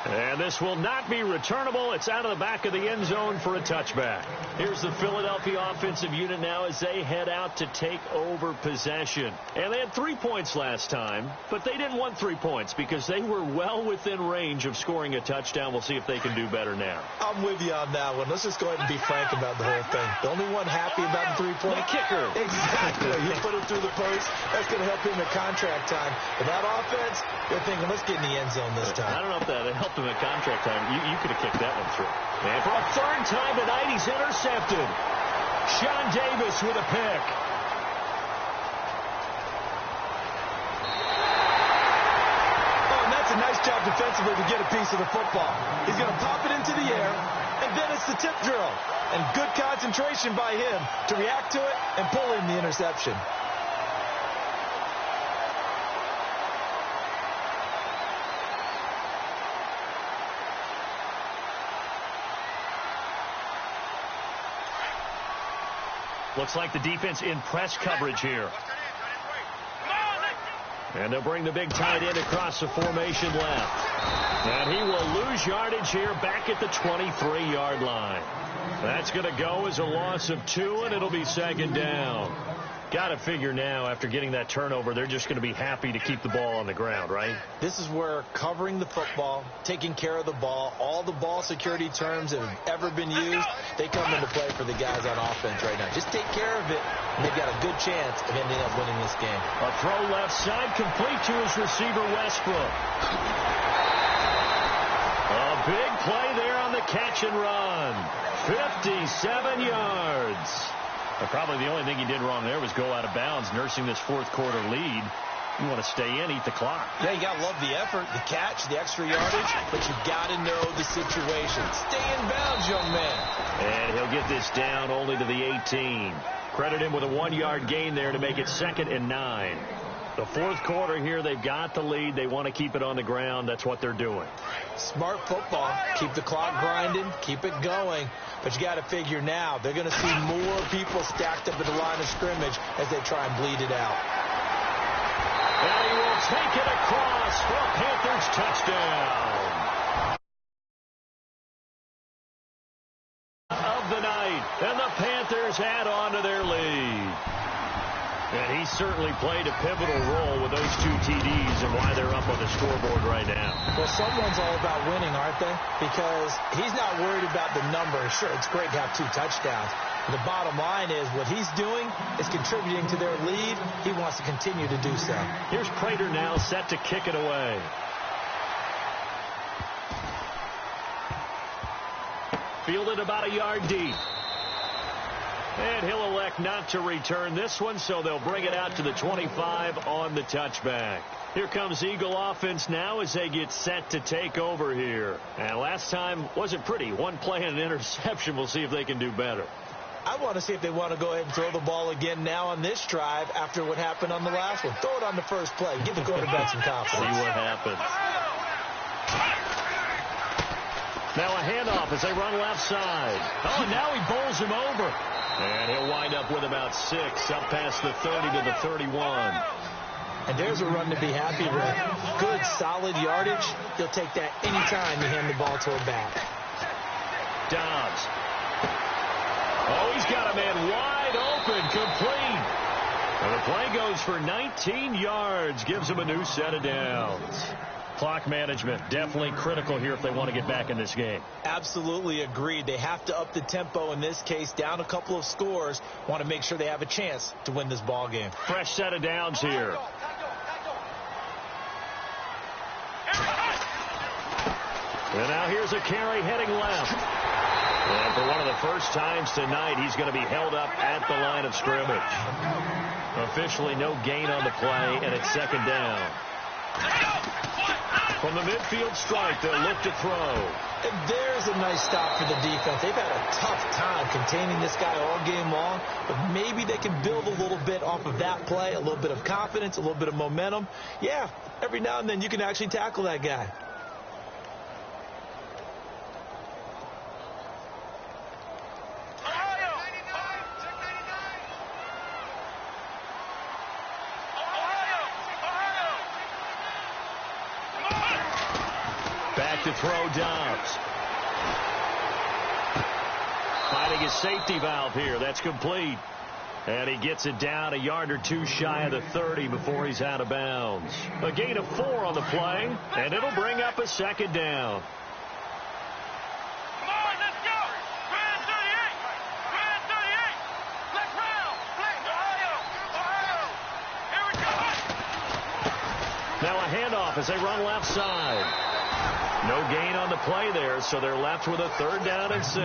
And this will not be returnable. It's out of the back of the end zone for a touchback. Here's the Philadelphia offensive unit now as they head out to take over possession. And they had 3 points last time, but they didn't want 3 points because they were well within range of scoring a touchdown. We'll see if they can do better now. I'm with you on that one. Let's just go ahead and be frank about the whole thing. The only one happy about the 3-point kicker. Exactly. You put it through the post. That's going to help him at contract time. But that offense, they're thinking, let's get in the end zone this time. I don't know if that helped him at contract time. You could have kicked that one through. And for a third time tonight, he's intercepted. Sean Davis with a pick. Oh, and that's a nice job defensively to get a piece of the football. He's going to pop it into the air, and then it's the tip drill. And good concentration by him to react to it and pull in the interception. Looks like the defense in press coverage here. And they'll bring the big tight end across the formation left. And he will lose yardage here back at the 23-yard line. That's going to go as a loss of 2, and it'll be second down. Got to figure now, after getting that turnover, they're just going to be happy to keep the ball on the ground, right? This is where covering the football, taking care of the ball, all the ball security terms that have ever been used, they come into play for the guys on offense right now. Just take care of it, and they've got a good chance of ending up winning this game. A throw left side, complete to his receiver, Westbrook. A big play there on the catch and run. 57 yards. Probably the only thing he did wrong there was go out of bounds, nursing this fourth-quarter lead. You want to stay in, eat the clock. Yeah, you got to love the effort, the catch, the extra yardage, but you got to know the situation. Stay in bounds, young man. And he'll get this down only to the 18. Credit him with a 1-yard gain there to make it 2nd and 9. The fourth quarter here, they've got the lead. They want to keep it on the ground. That's what they're doing. Smart football. Keep the clock grinding. Keep it going. But you got to figure now, they're going to see more people stacked up at the line of scrimmage as they try and bleed it out. And he will take it across for a Panthers touchdown. Of the night. And the Panthers add on to their lead. And he certainly played a pivotal role with those 2 TDs and why they're up on the scoreboard right now. Well, someone's all about winning, aren't they? Because he's not worried about the numbers. Sure, it's great to have 2 touchdowns. The bottom line is what he's doing is contributing to their lead. He wants to continue to do so. Here's Prater now set to kick it away. Fielded about a yard deep. And he'll elect not to return this one, so they'll bring it out to the 25 on the touchback. Here comes Eagle offense now as they get set to take over here. And last time wasn't pretty. 1 play and an interception. We'll see if they can do better. I want to see if they want to go ahead and throw the ball again now on this drive after what happened on the last one. Throw it on the first play. Give the quarterback some confidence. See what happens. Now a handoff as they run left side. Oh, and now he bowls him over. And he'll wind up with about 6, up past the 30 to the 31. And there's a run to be happy with. Good, solid yardage. He'll take that anytime you hand the ball to a back. Dobbs. Oh, he's got a man wide open, complete. And the play goes for 19 yards, gives him a new set of downs. Clock management, definitely critical here if they want to get back in this game. Absolutely agreed. They have to up the tempo in this case, down a couple of scores. Want to make sure they have a chance to win this ball game. Fresh set of downs here. And now here's a carry heading left. And for one of the first times tonight, he's going to be held up at the line of scrimmage. Officially no gain on the play, and it's 2nd down. From the midfield strike, they'll look to throw. And there's a nice stop for the defense. They've had a tough time containing this guy all game long, but maybe they can build a little bit off of that play, a little bit of confidence, a little bit of momentum. Yeah, every now and then you can actually tackle that guy. to throw Dobbs. Finding his safety valve here. That's complete. And he gets it down a yard or two shy of the 30 before he's out of bounds. A gain of 4 on the play, and it'll bring up a second down. Come on, let's go. Grand 38. Grand 38. Black round. Black Ohio. Ohio. Here we go. Now a handoff as they run left side. No gain on the play there, so they're left with a 3rd down and 6.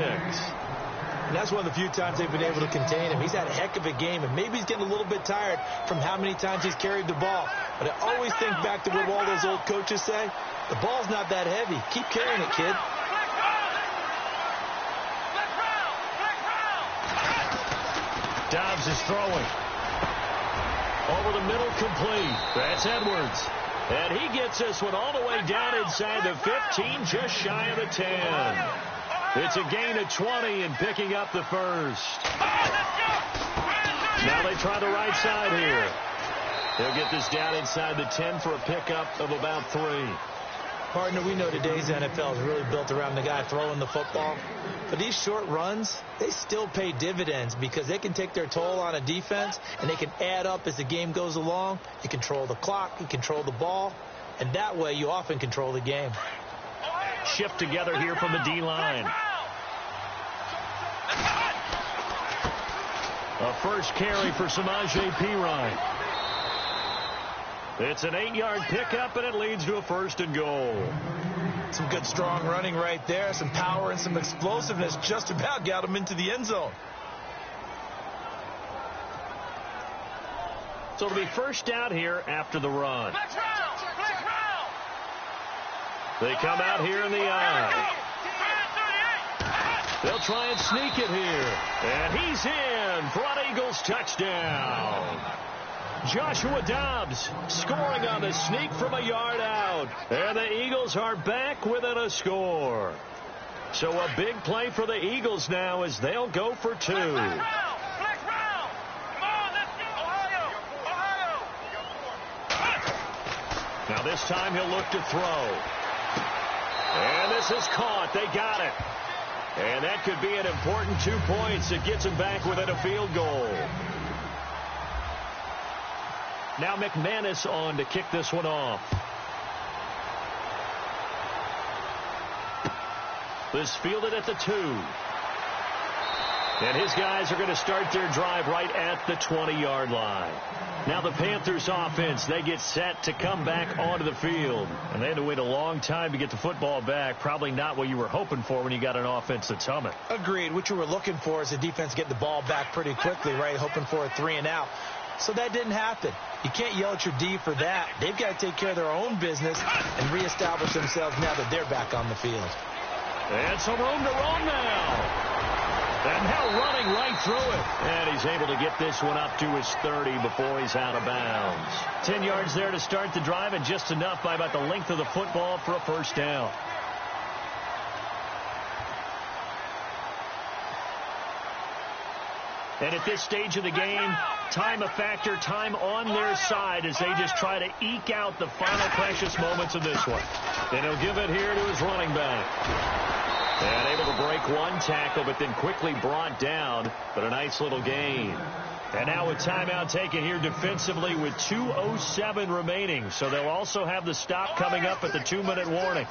And that's one of the few times they've been able to contain him. He's had a heck of a game, and maybe he's getting a little bit tired from how many times he's carried the ball. But I always think back to what all those old coaches say. The ball's not that heavy. Keep carrying it, kid. Dobbs is throwing. Over the middle, complete. That's Edwards. And he gets this one all the way down inside the 15, just shy of the 10. It's a gain of 20 and picking up the first. Now they try the right side here. They'll get this down inside the 10 for a pickup of about 3. Partner, we know today's NFL is really built around the guy throwing the football. But these short runs, they still pay dividends because they can take their toll on a defense and they can add up as the game goes along. You control the clock, you control the ball, and that way you often control the game. Shift together here from the D-line. A first carry for Samaje Perine. It's an 8-yard pickup, and it leads to a 1st and goal. Some good strong running right there. Some power and some explosiveness just about got him into the end zone. So it'll be 1st down here after the run. They come out here in the eye. They'll try and sneak it here. And he's in for an Eagles touchdown. Joshua Dobbs scoring on the sneak from a yard out. And the Eagles are back within a score. So a big play for the Eagles now as they'll go for 2. Now this time he'll look to throw. And this is caught. They got it. And that could be an important 2 points. It gets him back within a field goal. Now McManus on to kick this one off. This fielded at the 2. And his guys are going to start their drive right at the 20-yard line. Now the Panthers offense, they get set to come back onto the field. And they had to wait a long time to get the football back. Probably not what you were hoping for when you got an offense that's humming. Agreed. What you were looking for is the defense getting the ball back pretty quickly, right? Hoping for a 3 and out. So that didn't happen. You can't yell at your D for that. They've got to take care of their own business and reestablish themselves now that they're back on the field. And some room to run now. And now running right through it. And he's able to get this one up to his 30 before he's out of bounds. 10 yards there to start the drive, and just enough by about the length of the football for a 1st down. And at this stage of the game, time a factor, time on their side as they just try to eke out the final precious moments of this one. And he'll give it here to his running back. And able to break one tackle, but then quickly brought down. But a nice little gain. And now a timeout taken here defensively with 2:07 remaining. So they'll also have the stop coming up at the 2-minute warning.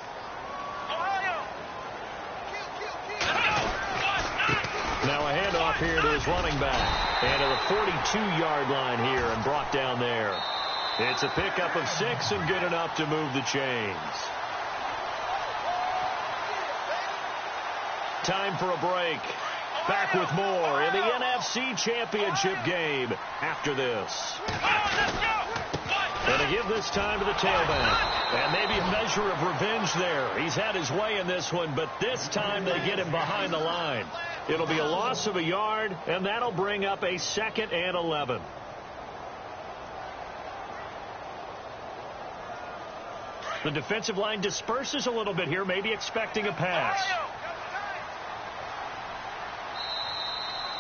Now a handoff here to his running back. And to the 42-yard line here and brought down there. It's a pickup of 6 and good enough to move the chains. Time for a break. Back with more in the NFC Championship game after this. And to give this time to the tailback. And maybe a measure of revenge there. He's had his way in this one, but this time they get him behind the line. It'll be a loss of a yard, and that'll bring up a 2nd and 11. The defensive line disperses a little bit here, maybe expecting a pass.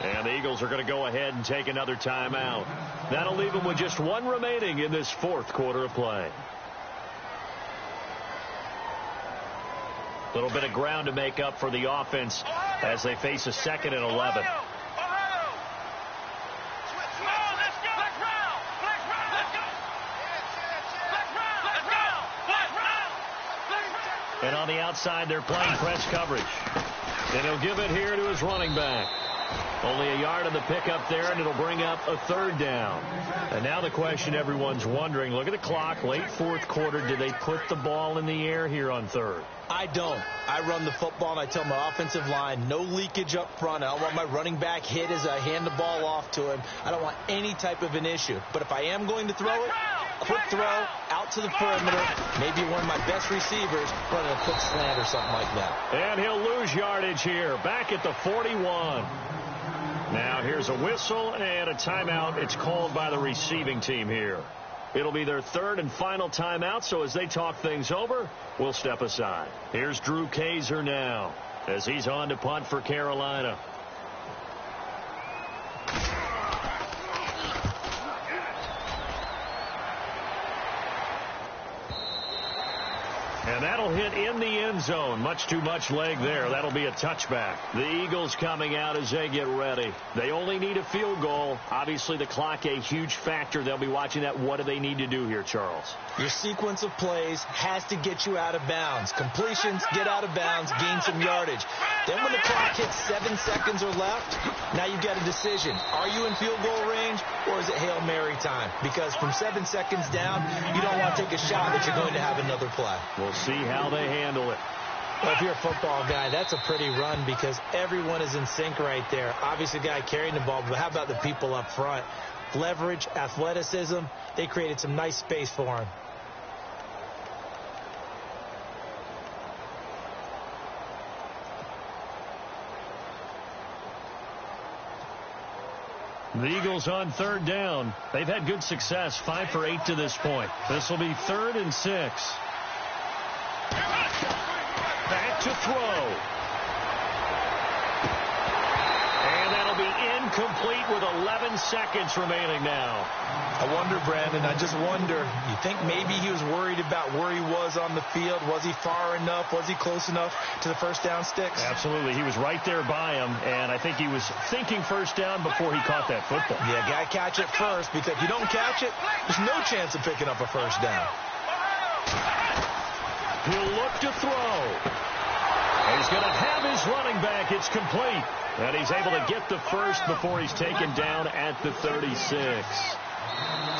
And the Eagles are going to go ahead and take another timeout. That'll leave them with just 1 remaining in this 4th quarter of play. Little bit of ground to make up for the offense as they face a 2nd and 11. And on the outside, they're playing press coverage. And he'll give it here to his running back. Only a yard on the pickup there, and it'll bring up a 3rd down. And now the question everyone's wondering, look at the clock, late 4th quarter. Do they put the ball in the air here on 3rd? I don't. I run the football, and I tell my offensive line, no leakage up front. I don't want my running back hit as I hand the ball off to him. I don't want any type of an issue. But if I am going to throw it, quick throw, out to the perimeter, maybe one of my best receivers running a quick slant or something like that. And he'll lose yardage here, back at the 41. Now here's a whistle and a timeout. It's called by the receiving team here. It'll be their 3rd and final timeout, so as they talk things over, we'll step aside. Here's Drew Kaiser now as he's on to punt for Carolina. And that'll hit in the end zone. Much too much leg there. That'll be a touchback. The Eagles coming out as they get ready. They only need a field goal. Obviously, the clock a huge factor. They'll be watching that. What do they need to do here, Charles? Your sequence of plays has to get you out of bounds. Completions, get out of bounds, gain some yardage. Then when the clock hits 7 seconds or left, now you've got a decision. Are you in field goal range, or is it Hail Mary time? Because from 7 seconds down, you don't want to take a shot that you're going to have another play. We'll see how they handle it. Well, if you're a football guy, that's a pretty run because everyone is in sync right there. Obviously, the guy carrying the ball, but how about the people up front? Leverage, athleticism, they created some nice space for him. The Eagles on 3rd down. They've had good success, 5 for 8 to this point. This will be 3rd and 6. Back to throw. And that'll be incomplete with 11 seconds remaining now. I wonder, Brandon, I just wonder, you think maybe he was worried about where he was on the field? Was he far enough? Was he close enough to the first down sticks? Absolutely. He was right there by him, and I think he was thinking first down before he caught that football. Yeah, got to catch it first, because if you don't catch it, there's no chance of picking up a first down. He'll look to throw. He's going to have his running back. It's complete. And he's able to get the first before he's taken down at the 36.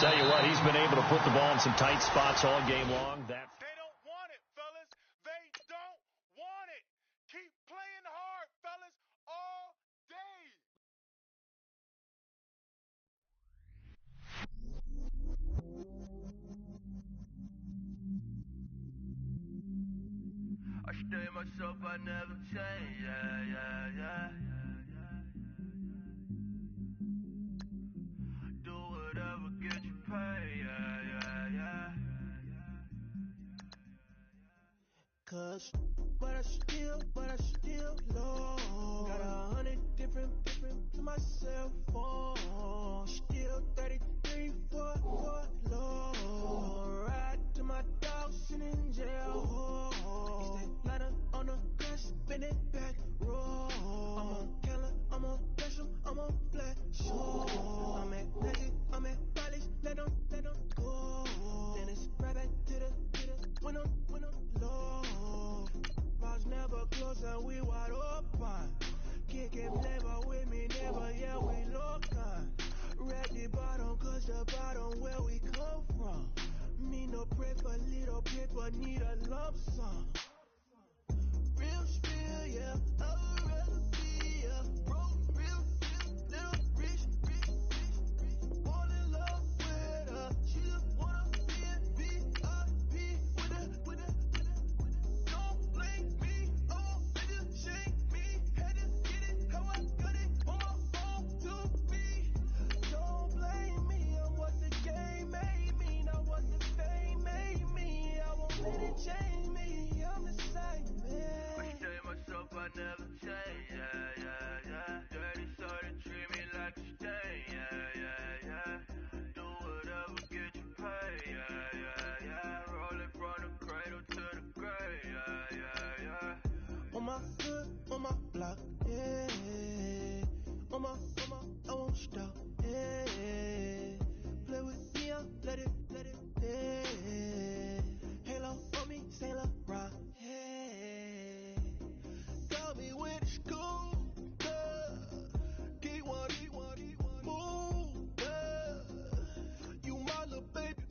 Tell you what, he's been able to put the ball in some tight spots all game long. They don't want it, fellas. They don't want it. Keep playing hard, fellas, all day. I stay myself, I never change, yeah. Do whatever get you paid, yeah. Cause, but I still low. Got 100 different to my cell phone. Still 33 for low. Ride to my dog sitting in jail. Lighter on the grass, spin it back, roll. I'm on Keller, I'm on Gresham, I'm on Flat Show. I'm at Magic, I'm at Bally's, let them go. Then it's right back to the when I'm low. Mouths never close and we wide open. Kick it never with me, never, yeah, we local. Ready, but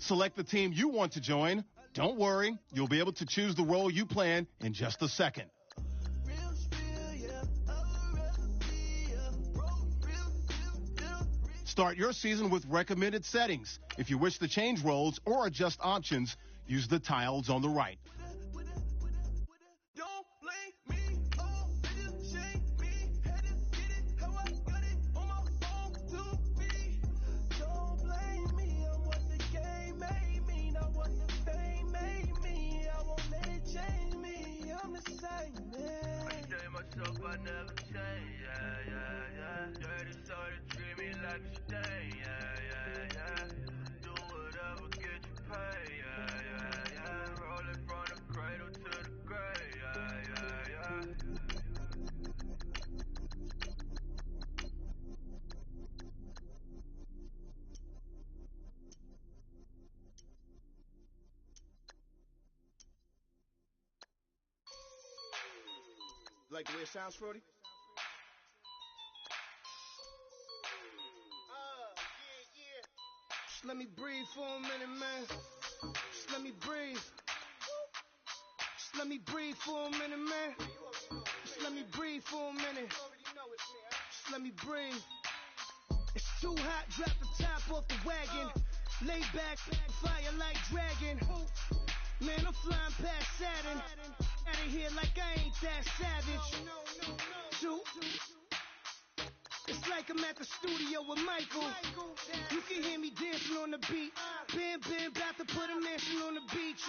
Select the team you want to join. Don't worry, you'll be able to choose the role you plan in just a second. Start your season with recommended settings. If you wish to change roles or adjust options, use the tiles on the right. I never change, yeah. Dirty soda, treat me like a stain, yeah. Do whatever, get you paid, yeah. Rolling from the cradle to the grave, yeah. Like the way it sounds, Frody? Just let me breathe for a minute, man. Just let me breathe. Just let me breathe for a minute, man. Just let me breathe for a minute. Just let me breathe. It's too hot, drop the top off the wagon. Lay back, fire like dragon. Man, I'm flying past Saturn. Out of here like I ain't that savage. Two. It's like I'm at the studio with Michael. You can hear me dancing on the beat. Bam, about to put a mansion on the beach.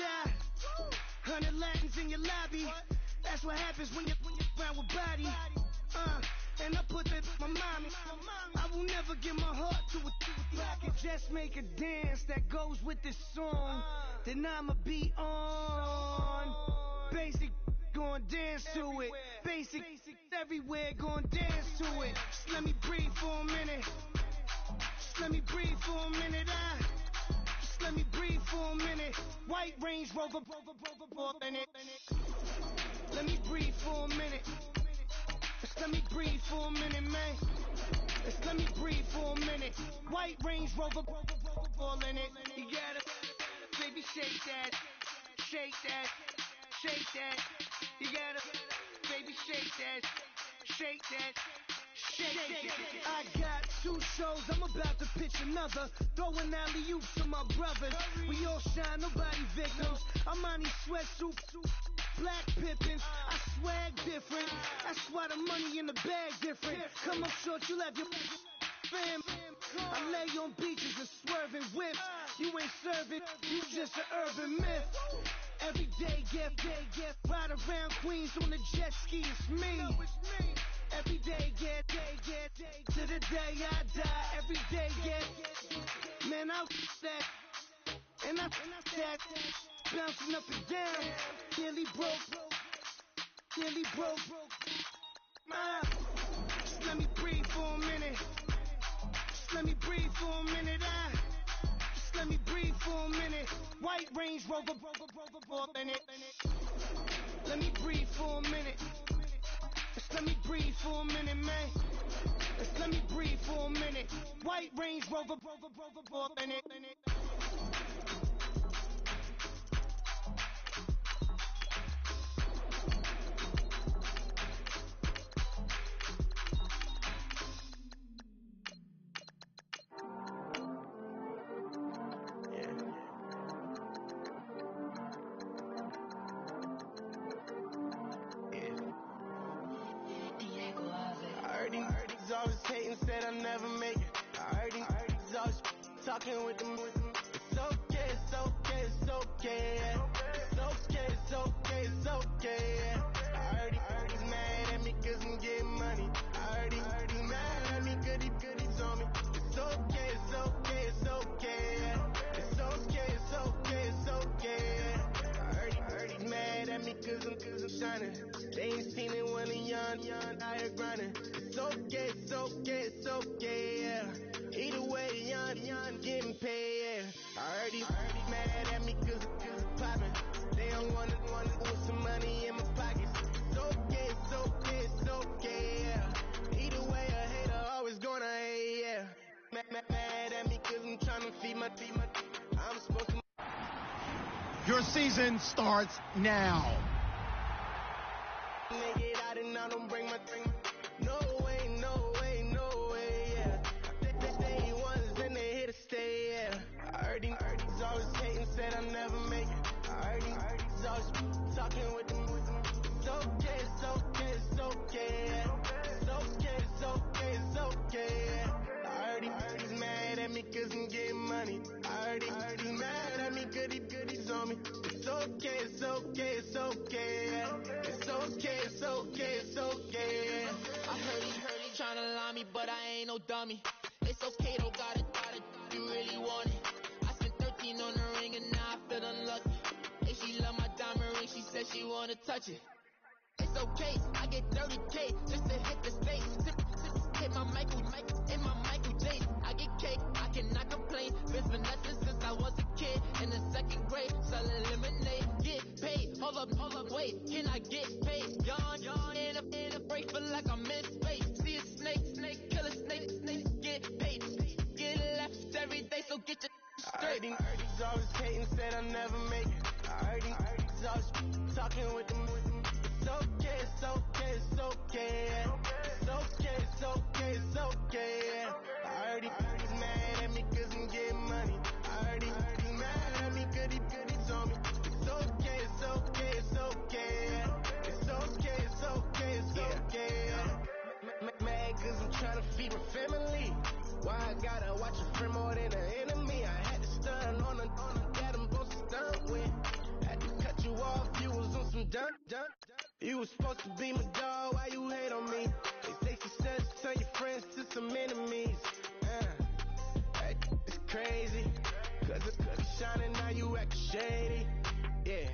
100 Latins in your lobby. That's what happens when you're around with body. And I put that my mommy. I will never give my heart to a if I could just make a dance that goes with this song, then I'ma be on. Basic, gon' dance to it. Basic, everywhere, gon' dance to it. Just let me breathe for a minute. Just let me breathe for a minute. Just let me breathe for a minute. White Range Rover, in it. Let me breathe for a minute. Just let me breathe for a minute, man. Just let me breathe for a minute. White Range Rover, in it. You gotta, baby, shake that, shake that. Shake that, you gotta, baby, shake that, shake that, shake that. I got 2 shows, I'm about to pitch another. Throwing alley-oops to my brothers. We all shine, nobody victims. I'm on these sweatsuits, black pippins. I swag different. That's why the money in the bag different. Come up short, you have your fam. I lay on beaches and swerving whips. You ain't serving, you just an urban myth. Every day, get ride around Queens on the jet ski, it's me. Every day, get to the day I die. Every day, get, man, I that, and I that, bouncing up and down, nearly broke. Just let me breathe for a minute. Just let me breathe for a minute. Just let me breathe for a minute. White Range Rover, in it. Let me breathe for a minute. Just let me breathe for a minute, man. Just let me breathe for a minute. White Range Rover, in it. Always hating, said I never make it. I heard he's always talking with them. It's okay, it's okay, it's okay. It's okay. I heard he's mad at me cause I'm getting money. I heard he's mad at me cause he's on me. It's okay. I heard he's mad at me cause I'm shining. They ain't seen it when I'm young, out here grinding. It's okay, yeah. Either way, young, getting paid, yeah. I heard he's mad at me cause I'm poppin'. They don't wanna put some money in my pockets. It's okay, yeah. Either way, a hater always gonna hate, yeah. Mad at me cause I'm tryna feed my I'm supposed to Your season starts now. Nigga, I did not don't bring my thing. No way, no way, no way, yeah. They ones and they here to stay, yeah. I heard these always hating, said I never make it. I heard these always talking with them. It's okay, it's okay, it's okay, yeah. It's okay, it's okay, it's okay, yeah. I heard he's mad at me cause I'm getting money. I heard he's mad at me cause he's on me. It's okay, it's okay, it's okay, yeah. It's okay, it's okay, it's okay, yeah. I heard he tryna lie me, but I ain't no dummy. It's okay, though, got it, you really want it. I spent 13 on the ring and now I feel unlucky. Hey, she love my diamond ring, she said she wanna touch it. It's okay, I get 30K just to hit the stage. Hit my Michael in my Michael J. I get cake, I cannot complain. Been finessing since I was a kid in the second grade. Selling lemonade, get paid. Hold up, wait, can I get paid? Yawn, in a break, feel like I'm in space. See a snake, kill a snake, get paid. Get left every day, so get your straight. I heard he's always hating, said I never make it. I heard he's always talking with them. It's okay, it's okay, it's okay, yeah. It's okay, it's okay, it's okay, yeah. I heard he's mad at me cause I'm getting money. I heard he's mad at me cause he's on me. It's okay, it's okay, it's okay, yeah. It's okay, it's okay, it's okay, yeah. Mad cause I'm trying to feed my family. Why I gotta watch a friend more than an enemy? I had to stun on a dad I'm supposed to stunt with. Had to cut you off, you was on some dun. You was supposed to be my dog, why you hate on me? They say success turn your friends to some enemies. It's crazy, cause it's shining now you act shady. Yeah,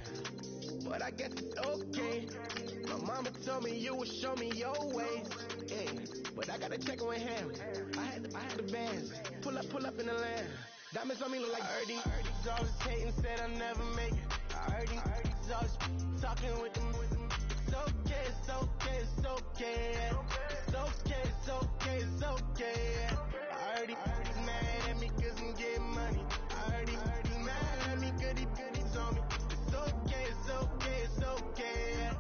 but I guess it's okay. My mama told me you would show me your ways. Yeah, but I gotta check with him. I had the bands. Pull up in the land. Diamonds on me look like I heard he's always hating, said I never make it. I heard he's always talking with them. It's okay, it's okay, it's okay, yeah. It's okay, it's okay, it's okay, yeah. I heard he's mad at me cause I'm getting money. I heard he's mad at me cause he's on me. It's okay, it's okay, it's okay, yeah.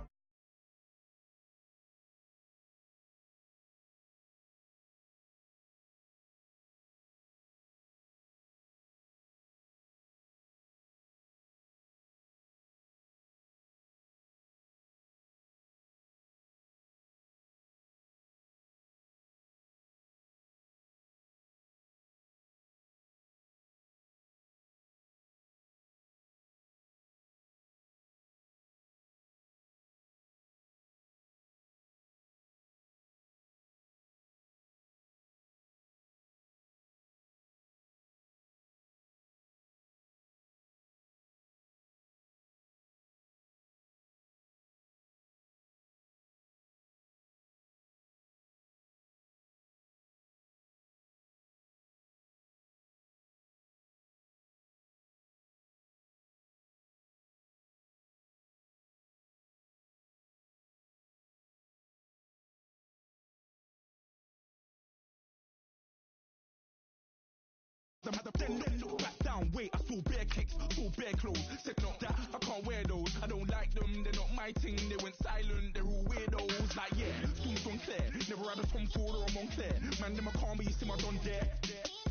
Then look back down, wait, I saw bare kicks, saw bare clothes. Said not that, I can't wear those. I don't like them, they're not my thing. They went silent, they're all weirdos. Like yeah, Storm's on Claire. Never had a Tom Ford or a Montclair. Man, them I can't be, you see my Don dare.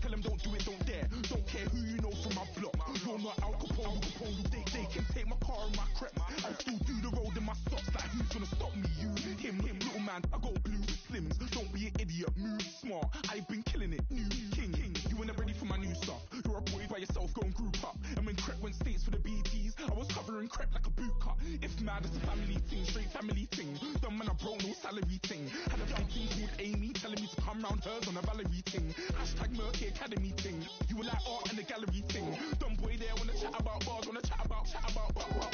Tell them don't do it, don't dare. Don't care who you know from my block. You're not Al Capone, they can take my car and my crepe. I'll still do the road in my socks. Like who's gonna stop me? You, him, little man. I got blue slims. Don't be an idiot, move smart. I've been killing it, new king. You ain't ready for my new stuff. You're a boy by yourself, go and group up. And when Crep went states for the BTs, I was covering Crep like a boot cut. If mad, it's a family thing, straight family thing. Dumb man, I broke no salary thing. Had a bad thing called Amy, telling me to come round hers on a Valerie thing. Hashtag Murky Academy thing. You were like art and the gallery thing. Dumb boy there wanna chat about bars, wanna chat about.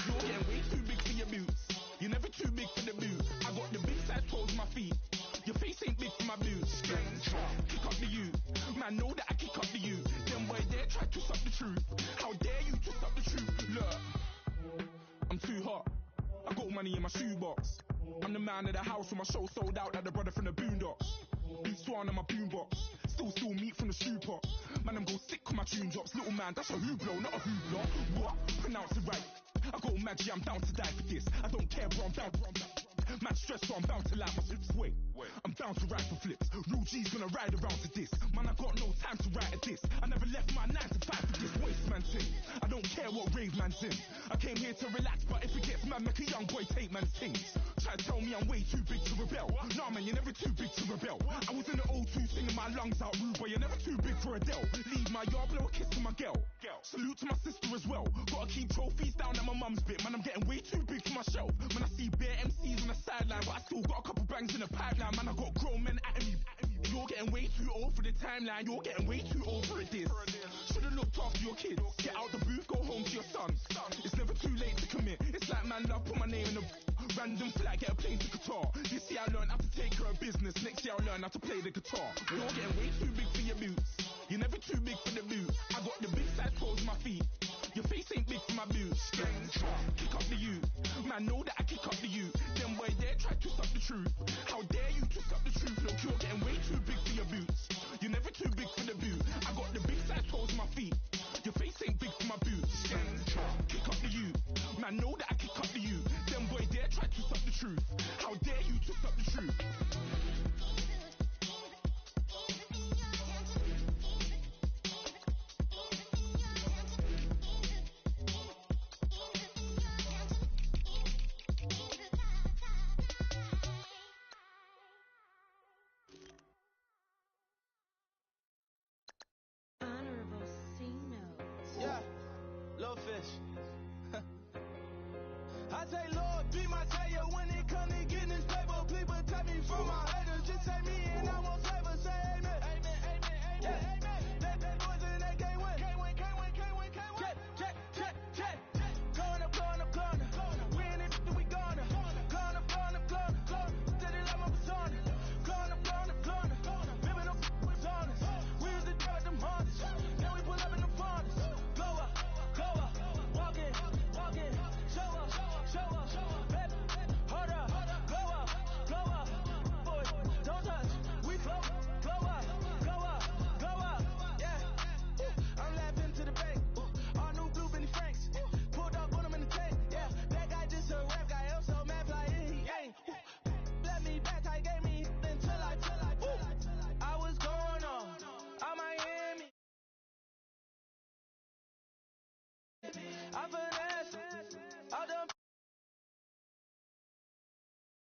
You're getting way too big for your boots. You're never too big for the boot. I got the big size toes on my feet. Your face ain't big for my boots. Kick up the you. Man, know that I kick up the you. Them boy there try to twist up the truth. How dare you twist up the truth? Look, I'm too hot. I got money in my shoebox. I'm the man of the house when my show sold out like the brother from the Boondocks. Beat Swan on my boombox. Still meat from the stew pot. Man, I'm go sick with my my tune drops. Little man, that's a hooplo, not a hoopla. What? Pronounce it right. I got magic, I'm down to die for this. I don't care, bro, I'm down. Man stressed, so I'm bound to laugh. Wait, I'm bound to ride for flips. Real G's gonna ride around to this. Man, I got no time to write at this. I never left my 9 to 5 for this waste man thing. I don't care what rave man's in. I came here to relax, but if it gets mad, make a young boy take man's things. Try to tell me I'm way too big to rebel. Nah, man, you're never too big to rebel. I was in the O2 singing my lungs out, rude, but you're never too big for Adele. Leave my yard, blow a kiss to my girl. Salute to my sister as well. Gotta keep trophies down at my mum's bit. Man, I'm getting way too big for my shelf. Man, I see bare MCs on the sideline, but I still got a couple bangs in the pipeline. Man, I got grown men at me. You're getting way too old for the timeline. You're getting way too old for this. Should've looked after your kids. Get out the booth, go home to your son. It's never too late to commit. It's like man, love, put my name in a random flag, get a plane to Qatar. This year I learned how to take care of business. Next year I'll learn how to play the guitar. You're getting way too big for your boots. You're never too big for the boot. I got the big size toes on my feet. Your face ain't big for my boots. Kick up the youth. Man, know that I kick up the youth. Them boy there try to twist up the truth. How dare you twist up the truth? Look, you're getting way too big for your boots. You're never too big for the boot. I got the big size toes on my feet. Your face ain't big for my boots. Kick up the youth. Man, know that I kick up the youth. Them boy there try to twist up the truth. How dare you twist up the truth? Yeah, little fish. I say, Lord, be my savior when it comes to getting this paper. Please protect me from my haters. Just take me and I won't flavor. Say amen. Amen, amen, amen, yeah. Amen. That boys and they can't win. Can't win, can't win, can't win, can't win. Check, check, check, check. Going up, going up, going up. We in it, we going up. Going up, going up, going up. Did it like my persona. Going up, going up, going up. Living up with honest. We used to drag them hardest. Now we pull up in the farthest. Go up, walk in, show up, baby, hold up, go up, boy, don't touch, we float, go up, yeah, I'm laughing to the bank, all new blue Benny Franks, pulled up, put him in the tank, yeah, that guy just a rap guy, I'm so mad, fly in, he ain't, let me back, I gave me until I was going on Miami, I finesse